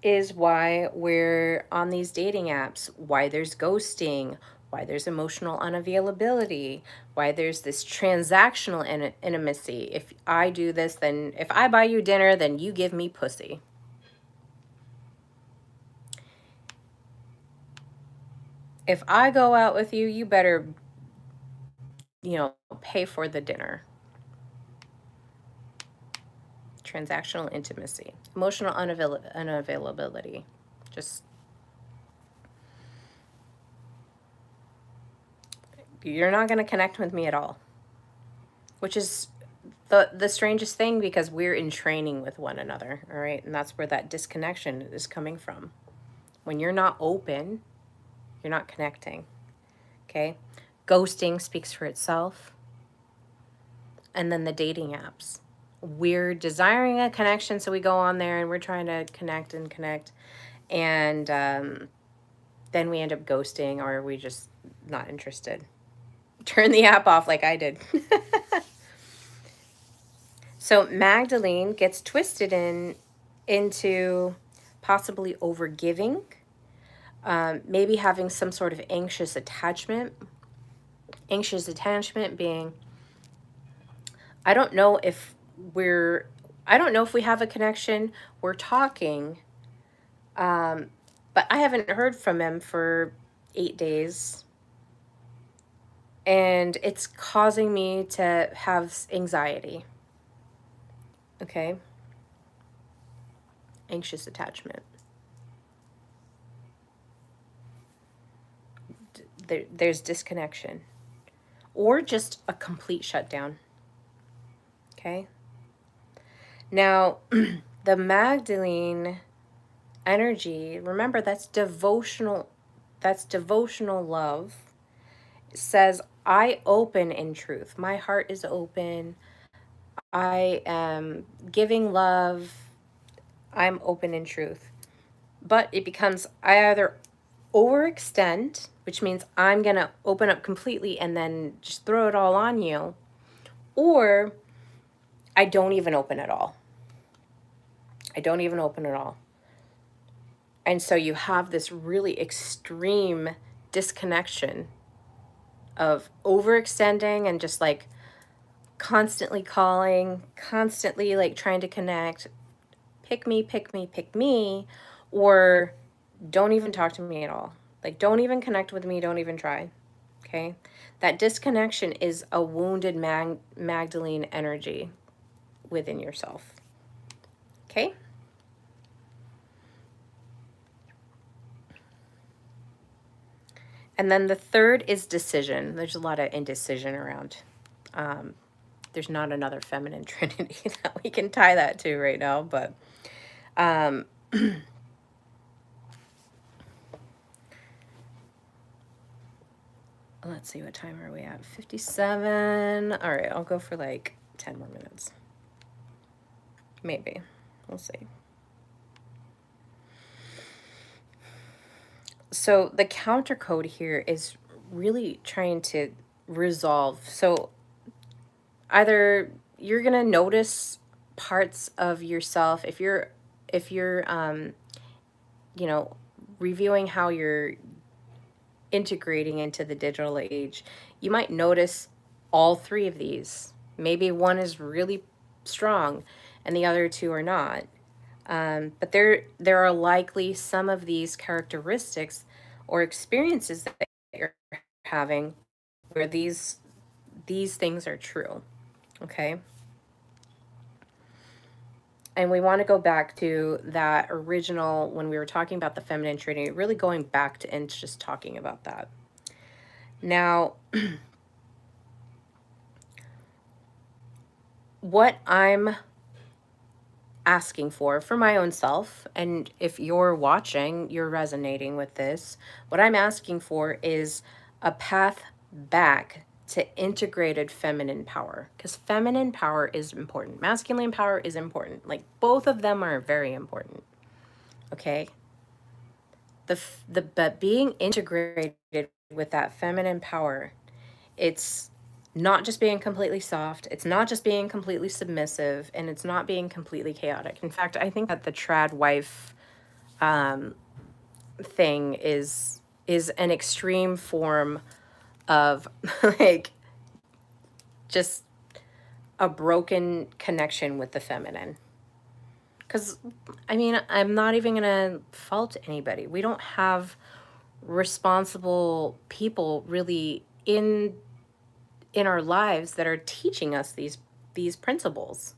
is why we're on these dating apps, why there's ghosting, why there's emotional unavailability, why there's this transactional intimacy. If I do this, then if I buy you dinner, then you give me pussy. If I go out with you, you better, pay for the dinner. Transactional intimacy, emotional unavailability. Just, you're not going to connect with me at all. Which is the strangest thing, because we're in training with one another, all right? And that's where that disconnection is coming from. When you're not open, you're not connecting, okay? Ghosting speaks for itself. And then the dating apps. We're desiring a connection, so we go on there and we're trying to connect. And then we end up ghosting, or we just not interested. Turn the app off like I did. So Magdalene gets twisted into possibly overgiving, maybe having some sort of anxious attachment. Anxious attachment being, I don't know if I don't know if we have a connection. We're talking, but I haven't heard from him for 8 days. And it's causing me to have anxiety. Okay? Anxious attachment. There's disconnection. Or just a complete shutdown. Okay? Now, the Magdalene energy, remember that's devotional love. It says, I open in truth. My heart is open. I am giving love. I'm open in truth. But it becomes, I either overextend, which means I'm going to open up completely and then just throw it all on you, or I don't even open at all. I don't even open at all. And so you have this really extreme disconnection of overextending and just like constantly calling, constantly like trying to connect, pick me, pick me, pick me, or don't even talk to me at all. Like, don't even connect with me, don't even try. Okay? That disconnection is a wounded Magdalene energy within yourself. Okay? And then the third is decision. There's a lot of indecision around. There's not another feminine trinity that we can tie that to right now, but let's see, what time are we at? 57. All right, I'll go for like 10 more minutes. Maybe. We'll see. So the counter code here is really trying to resolve. So either you're going to notice parts of yourself if you're you know, reviewing how you're integrating into the digital age, you might notice all three of these. Maybe one is really strong and the other two are not. But there are likely some of these characteristics or experiences that you're having where these things are true. Okay. And we want to go back to that original, when we were talking about the feminine trinity, really going back to and just talking about that. Now, what I'm asking for my own self, and if you're watching, you're resonating with this, what I'm asking for is a path back to integrated feminine power, because feminine power is important. Masculine power is important. Like, both of them are very important. Okay? But being integrated with that feminine power, it's not just being completely soft, it's not just being completely submissive, and it's not being completely chaotic. In fact, I think that the trad wife thing is an extreme form of like just a broken connection with the feminine. Because, I mean, I'm not even going to fault anybody. We don't have responsible people really in our lives that are teaching us these principles.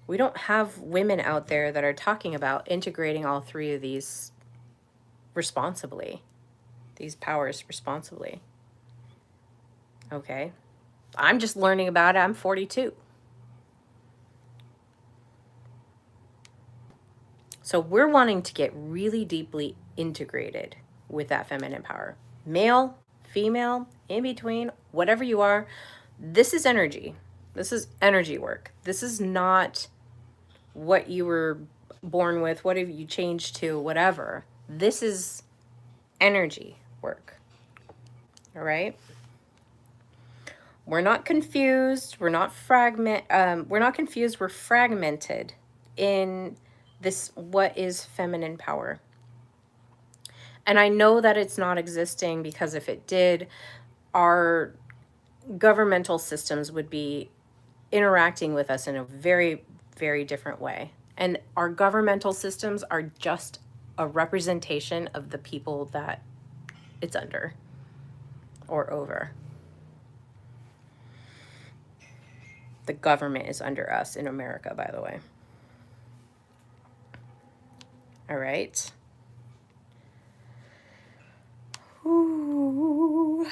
We don't have women out there that are talking about integrating all three of these responsibly, these powers responsibly. Okay. I'm just learning about it. I'm 42. So we're wanting to get really deeply integrated with that feminine power. Male, female, in between, whatever you are, this is energy. This is energy work. This is not what you were born with, what have you changed to, whatever. This is energy work. All right? We're not confused. We're not confused. We're fragmented in this, what is feminine power. And I know that it's not existing, because if it did, our governmental systems would be interacting with us in a very, very different way. And our governmental systems are just a representation of the people that it's under or over. The government is under us in America, by the way. All right. Ooh.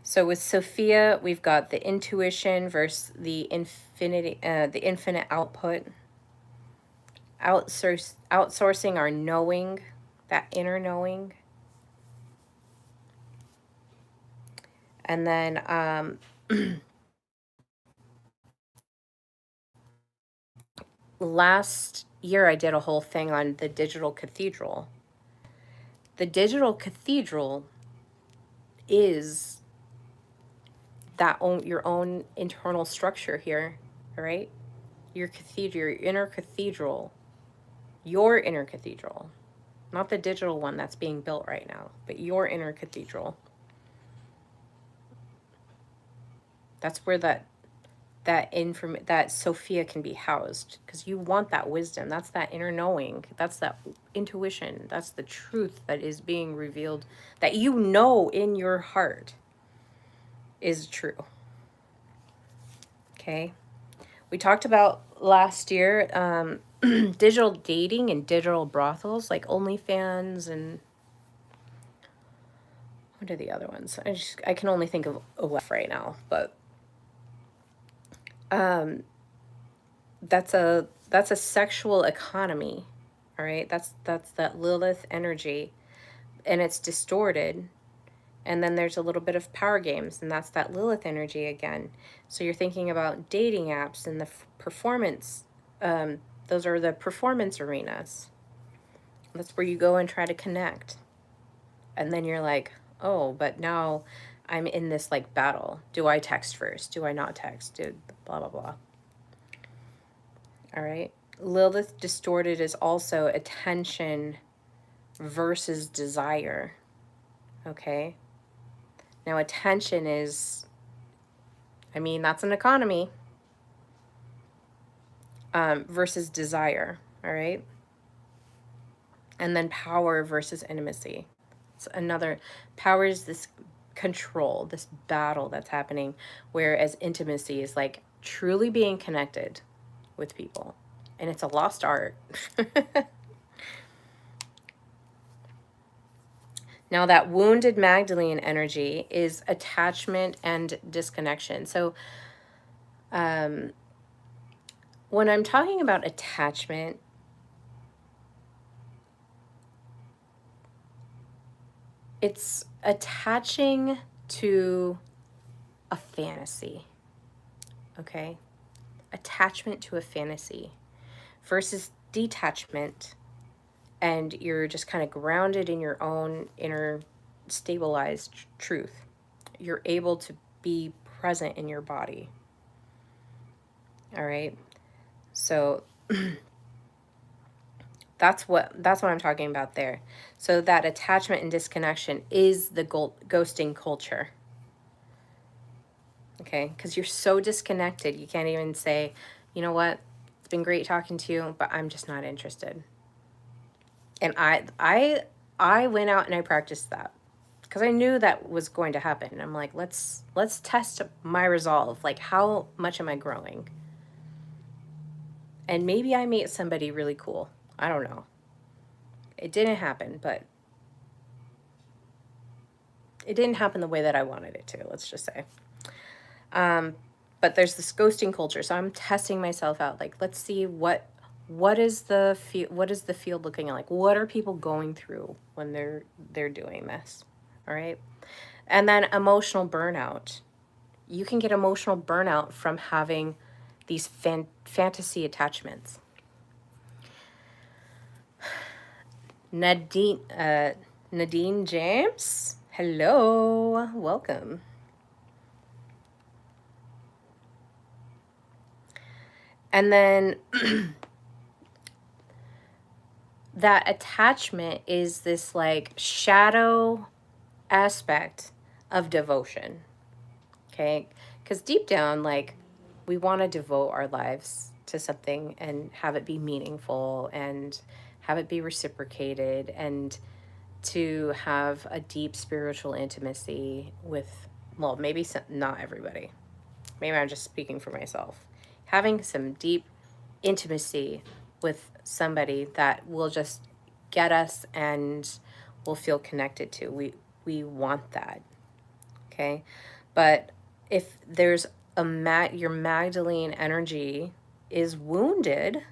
So with Sophia, we've got the intuition versus the infinite output. Outsourcing our knowing, that inner knowing. And then last year I did a whole thing on the digital cathedral. The digital cathedral is your own internal structure here, all right? Your cathedral, your inner cathedral, not the digital one that's being built right now, but your inner cathedral. That's where that Sophia can be housed, because you want that wisdom. That's that inner knowing. That's that intuition. That's the truth that is being revealed, that you know in your heart is true. Okay. We talked about last year digital dating and digital brothels, like OnlyFans, and what are the other ones? I can only think of OF right now, but that's a sexual economy. All right, that's that Lilith energy, and it's distorted. And then there's a little bit of power games, and that's that Lilith energy again. So you're thinking about dating apps and the performance. Those are the performance arenas. That's where you go and try to connect. And then you're like, oh, but now I'm in this like battle. Do I text first? Do I not text? Blah, blah, blah. All right. Lilith distorted is also attention versus desire. Okay. Now, attention is, I mean, that's an economy, versus desire. All right. And then power versus intimacy. It's another, power is this control, this battle that's happening, whereas intimacy is like truly being connected with people. And it's a lost art. Now, that wounded Magdalene energy is attachment and disconnection. So when I'm talking about attachment, it's attaching to a fantasy, okay? Attachment to a fantasy versus detachment, and you're just kind of grounded in your own inner stabilized truth. You're able to be present in your body. All right? So that's what I'm talking about there. So that attachment and disconnection is the ghosting culture. Okay? Because you're so disconnected, you can't even say, you know what? It's been great talking to you, but I'm just not interested. And I went out and I practiced that, because I knew that was going to happen. I'm like, let's test my resolve. Like, how much am I growing? And maybe I meet somebody really cool. I don't know. It didn't happen, but it didn't happen the way that I wanted it to, let's just say. But there's this ghosting culture, so I'm testing myself out. Like, let's see what is the field looking like? What are people going through when they're doing this? All right. And then emotional burnout. You can get emotional burnout from having these fantasy attachments. Nadine James Hello, welcome. And then that attachment is this like shadow aspect of devotion. Okay? Because deep down, like, we want to devote our lives to something and have it be meaningful and have it be reciprocated and to have a deep spiritual intimacy with, well, maybe some, not everybody. Maybe I'm just speaking for myself. Having some deep intimacy with somebody that will just get us and will feel connected to. We want that. Okay? But if there's your Magdalene energy is wounded,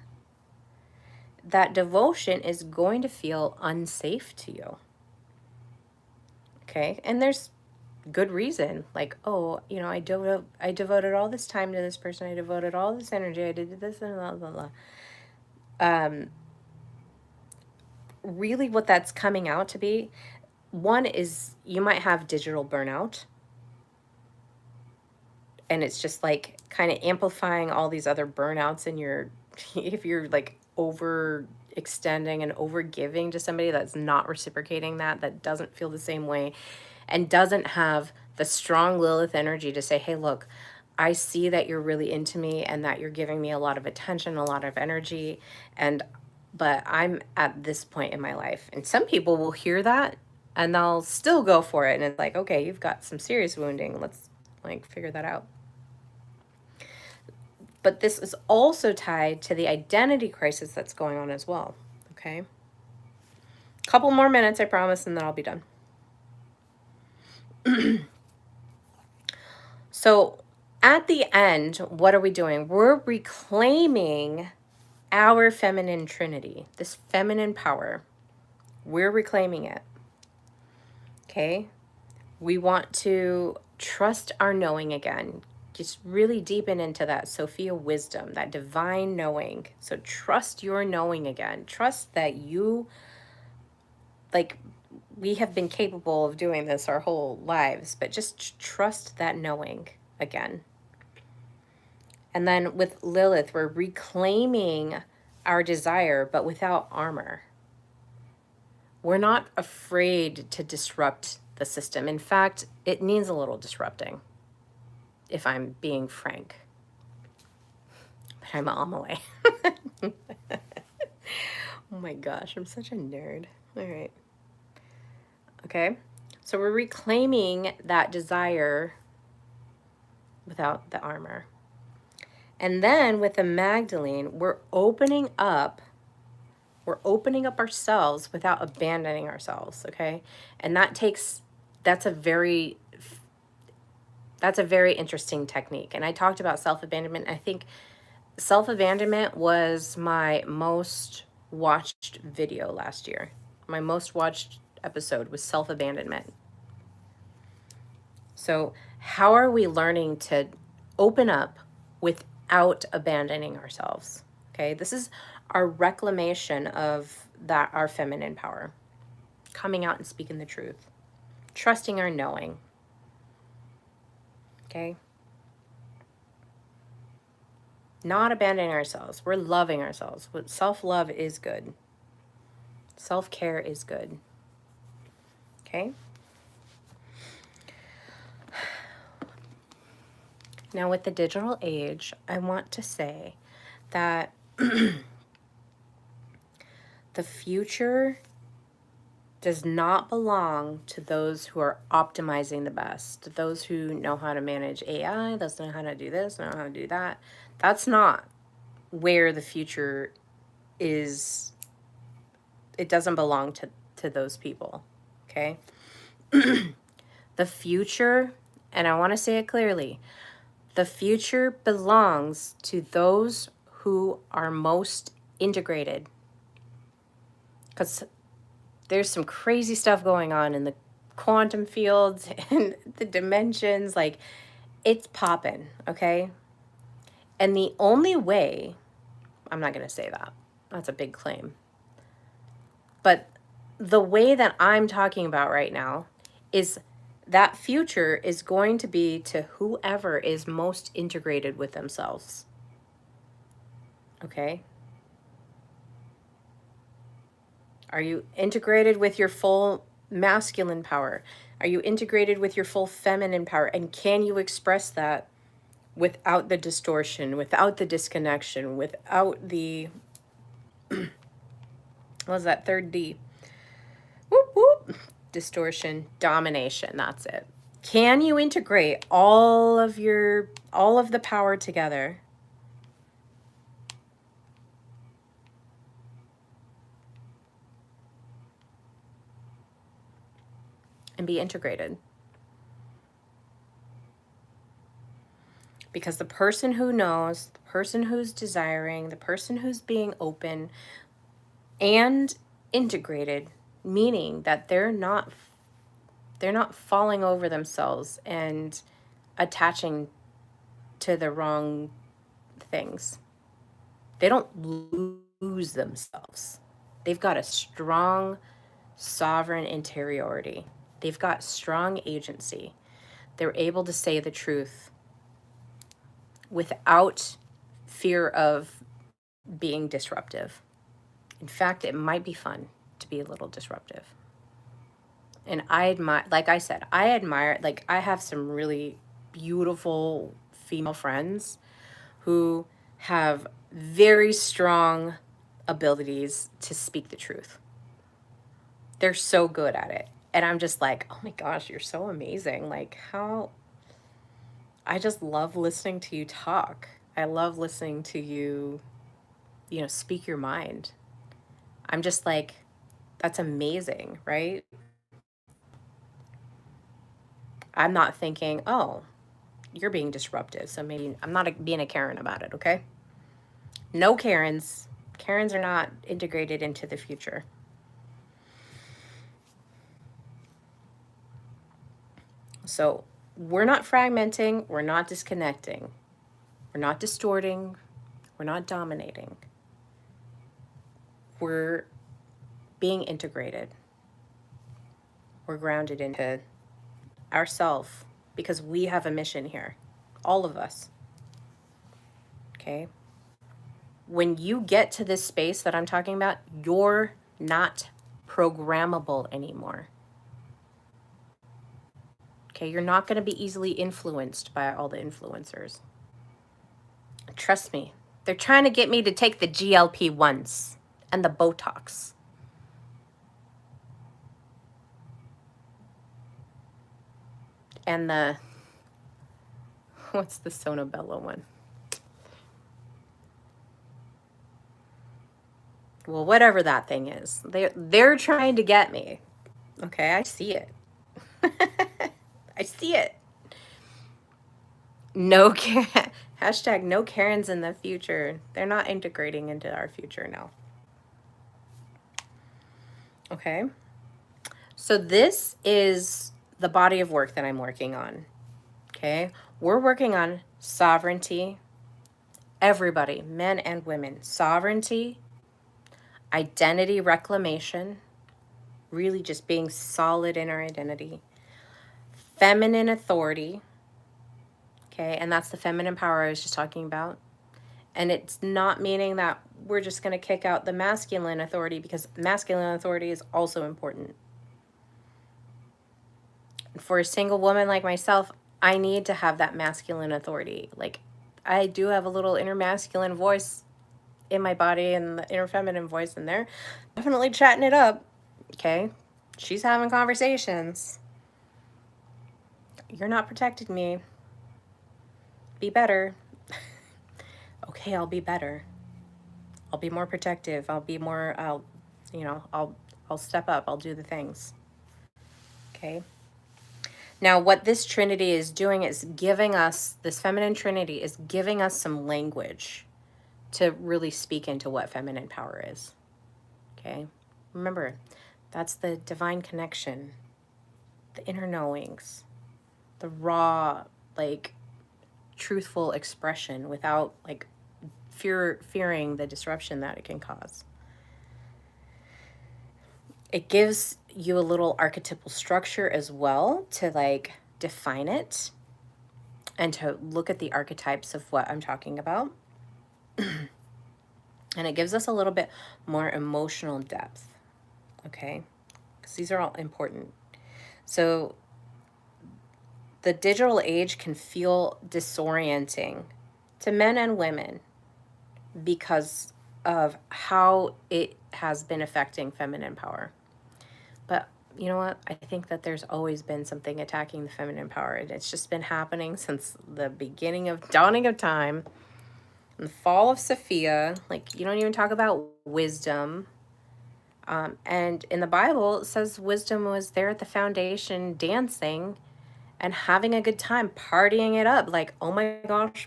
that devotion is going to feel unsafe to you. Okay? And there's good reason. Like, oh, I devoted all this time to this person. I devoted all this energy. I did this and blah blah blah. Really what that's coming out to be, one is you might have digital burnout, and it's just like kind of amplifying all these other burnouts in your if you're like over extending and over giving to somebody that's not reciprocating that doesn't feel the same way and doesn't have the strong Lilith energy to say, hey, look, I see that you're really into me and that you're giving me a lot of attention, a lot of energy, and but I'm at this point in my life. And some people will hear that and they'll still go for it, and it's like, okay, you've got some serious wounding, let's like figure that out. But this is also tied to the identity crisis that's going on as well. Okay. Couple more minutes, I promise, and then I'll be done. So at the end, what are we doing? We're reclaiming our feminine trinity, this feminine power. We're reclaiming it. Okay. We want to trust our knowing again. Just really deepen into that Sophia wisdom, that divine knowing. So trust your knowing again. Trust that you, like, we have been capable of doing this our whole lives, but just trust that knowing again. And then with Lilith, we're reclaiming our desire, but without armor. We're not afraid to disrupt the system. In fact, it needs a little disrupting, if I'm being frank. But I'm on my way. Oh my gosh, I'm such a nerd. All right. Okay. So we're reclaiming that desire without the armor. And then with the Magdalene, we're opening up ourselves without abandoning ourselves, okay? And that's a very interesting technique. And I talked about self-abandonment. I think self-abandonment was my most watched video last year. My most watched episode was self-abandonment. So how are we learning to open up without abandoning ourselves? Okay, this is our reclamation of that, our feminine power. Coming out and speaking the truth. Trusting our knowing. Okay? Not abandoning ourselves. We're loving ourselves. Self-love is good. Self-care is good. Okay? Now, with the digital age, I want to say that the future does not belong to those who are optimizing the best, those who know how to manage AI, those know how to do this, know how to do that. That's not where the future is. It doesn't belong to those people, okay? The future, and I want to say it clearly, the future belongs to those who are most integrated. Because there's some crazy stuff going on in the quantum fields and the dimensions. Like, it's popping, okay? And the only way, I'm not going to say that. That's a big claim. But the way that I'm talking about right now is that future is going to be to whoever is most integrated with themselves. Okay? Are you integrated with your full masculine power? Are you integrated with your full feminine power? And can you express that without the distortion, without the disconnection, without the, what was that third D? Whoop, whoop. Distortion, domination. That's it. Can you integrate all of the power together and be integrated? Because the person who knows, the person who's desiring, the person who's being open and integrated, meaning that they're not falling over themselves and attaching to the wrong things. They don't lose themselves. They've got a strong sovereign interiority. They've got strong agency. They're able to say the truth without fear of being disruptive. In fact, it might be fun to be a little disruptive. And I admire, like I said, like, I have some really beautiful female friends who have very strong abilities to speak the truth. They're so good at it. And I'm just like, oh my gosh, you're so amazing. Like, how I just love listening to you talk. I love listening to you, speak your mind. I'm just like, that's amazing, right? I'm not thinking, oh, you're being disruptive, so maybe I'm not being a Karen about it, okay? No Karens. Karens are not integrated into the future. So we're not fragmenting, we're not disconnecting, we're not distorting, we're not dominating. We're being integrated. We're grounded into ourself because we have a mission here. All of us. Okay? When you get to this space that I'm talking about, you're not programmable anymore. Okay? You're not going to be easily influenced by all the influencers. Trust me. They're trying to get me to take the GLP-1s and the Botox. And what's the Sonobello one? Well, whatever that thing is. They're trying to get me. Okay, I see it. I see it. No hashtag no Karens in the future. They're not integrating into our future now. Okay. So this is the body of work that I'm working on. Okay. We're working on sovereignty. Everybody, men and women, sovereignty, identity reclamation, really just being solid in our identity, feminine authority. Okay. And that's the feminine power I was just talking about. And it's not meaning that we're just going to kick out the masculine authority, because masculine authority is also important. For a single woman like myself, I need to have that masculine authority. Like, I do have a little inner masculine voice in my body and the inner feminine voice in there. Definitely chatting it up. Okay? She's having conversations. You're not protecting me. Be better. Okay, I'll be better. I'll be more protective. I'll step up. I'll do the things. Okay? Now, what this Trinity is doing is giving us, this feminine Trinity is giving us some language to really speak into what feminine power is. Okay? Remember, that's the divine connection, the inner knowings, the raw, like, truthful expression without, like, fearing the disruption that it can cause. It gives you a little archetypal structure as well to like define it and to look at the archetypes of what I'm talking about. And it gives us a little bit more emotional depth, okay? Because these are all important. So the digital age can feel disorienting to men and women because of how it has been affecting feminine power. But you know what? I think that there's always been something attacking the feminine power. And it's just been happening since the beginning of dawning of time. In the fall of Sophia, like you don't even talk about wisdom. And in the Bible, it says wisdom was there at the foundation dancing and having a good time, partying it up. Like, oh my gosh,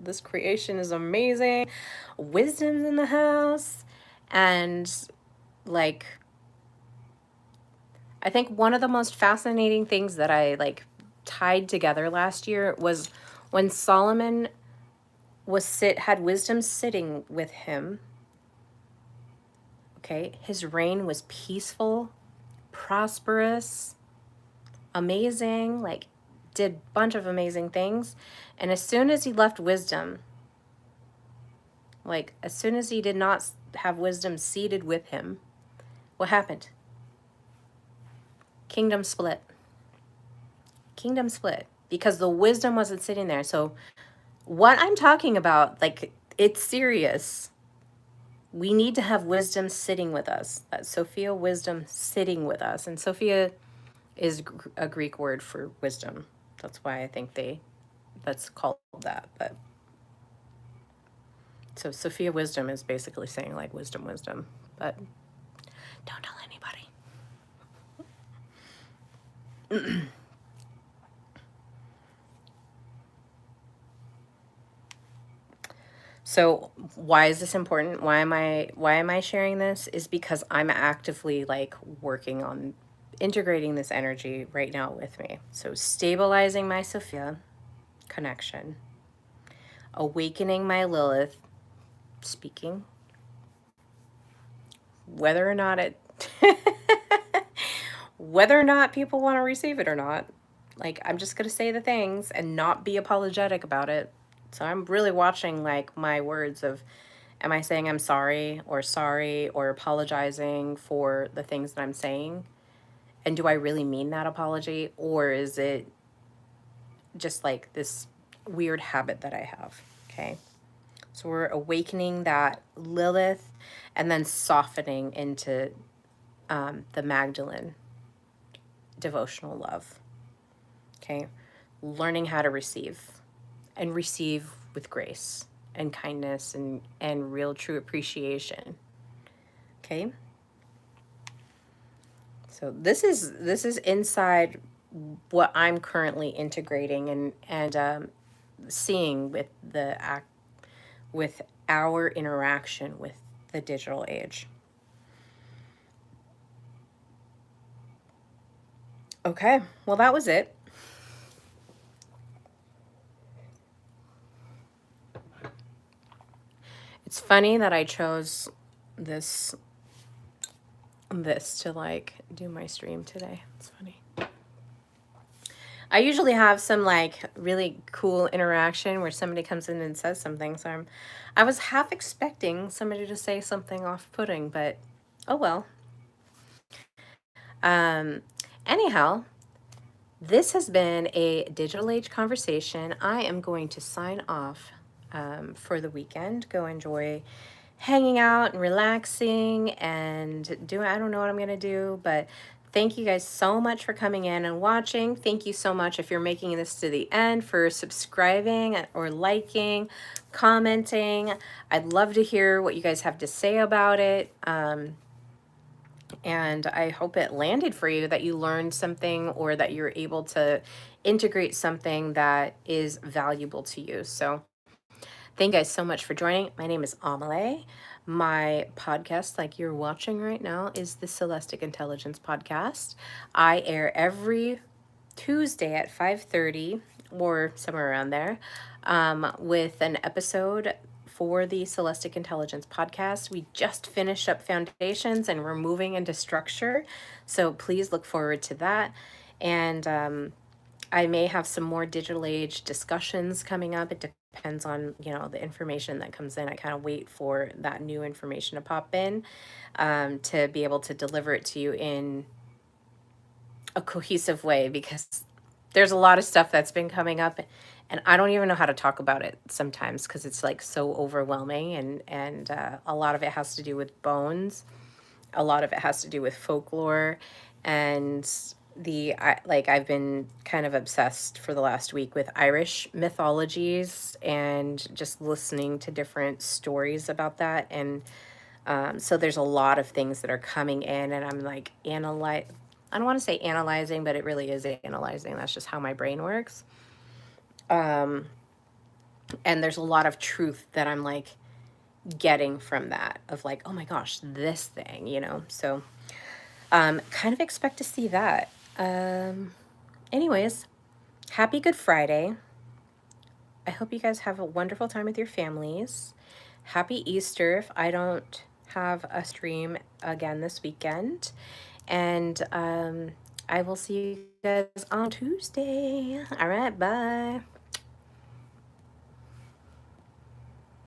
this creation is amazing. Wisdom's in the house. And like, I think one of the most fascinating things that I like tied together last year was when Solomon had wisdom sitting with him. Okay, his reign was peaceful, prosperous, amazing, like did a bunch of amazing things. And as soon as he left wisdom, like as soon as he did not have wisdom seated with him, what happened? Kingdom split. Kingdom split because the wisdom wasn't sitting there. So what I'm talking about, like, it's serious. We need to have wisdom sitting with us. That Sophia wisdom sitting with us. And Sophia is a Greek word for wisdom. That's why I think that's called that. But so Sophia wisdom is basically saying like wisdom, but don't tell anybody. So why is this important? Why am I sharing this? Is because I'm actively like working on integrating this energy right now with me. So stabilizing my Sophia connection, awakening my Lilith speaking, whether or not it whether or not people want to receive it or not. Like, I'm just going to say the things and not be apologetic about it. So I'm really watching like my words of, am I saying I'm sorry or apologizing for the things that I'm saying? And do I really mean that apology? Or is it just like this weird habit that I have? Okay. So we're awakening that Lilith and then softening into the Magdalene devotional love. Okay. Learning how to receive and receive with grace and kindness and real true appreciation. Okay. So this is inside what I'm currently integrating and seeing with with our interaction with the digital age. Okay, well that was it. It's funny that I chose this to like do my stream today. It's funny. I usually have some like really cool interaction where somebody comes in and says something. So I was half expecting somebody to say something off-putting, but oh well. Anyhow, this has been a digital age conversation. I am going to sign off for the weekend. Go enjoy hanging out and relaxing and I don't know what I'm going to do, but thank you guys so much for coming in and watching. Thank you so much if you're making this to the end for subscribing or liking, commenting. I'd love to hear what you guys have to say about it. And I hope it landed for you, that you learned something or that you're able to integrate something that is valuable to you. So thank you guys so much for joining. My name is Amelie. My podcast, like you're watching right now, is the Celestic Intelligence Podcast. I air every Tuesday at 5:30 or somewhere around there with an episode for the Celestic Intelligence podcast. We just finished up foundations and we're moving into structure. So please look forward to that. And I may have some more digital age discussions coming up. It depends on, the information that comes in. I kind of wait for that new information to pop in, to be able to deliver it to you in a cohesive way, because there's a lot of stuff that's been coming up and I don't even know how to talk about it sometimes because it's like so overwhelming, and a lot of it has to do with bones. A lot of it has to do with folklore, and I've been kind of obsessed for the last week with Irish mythologies and just listening to different stories about that. And so there's a lot of things that are coming in, and I'm like I don't want to say analyzing, but it really is analyzing. That's just how my brain works. Um, and there's a lot of truth that I'm like getting from that, of like, oh my gosh, this thing. So kind of expect to see that. Anyways, happy Good Friday. I hope you guys have a wonderful time with your families. Happy Easter if I don't have a stream again this weekend. And I will see you guys on Tuesday. All right, bye.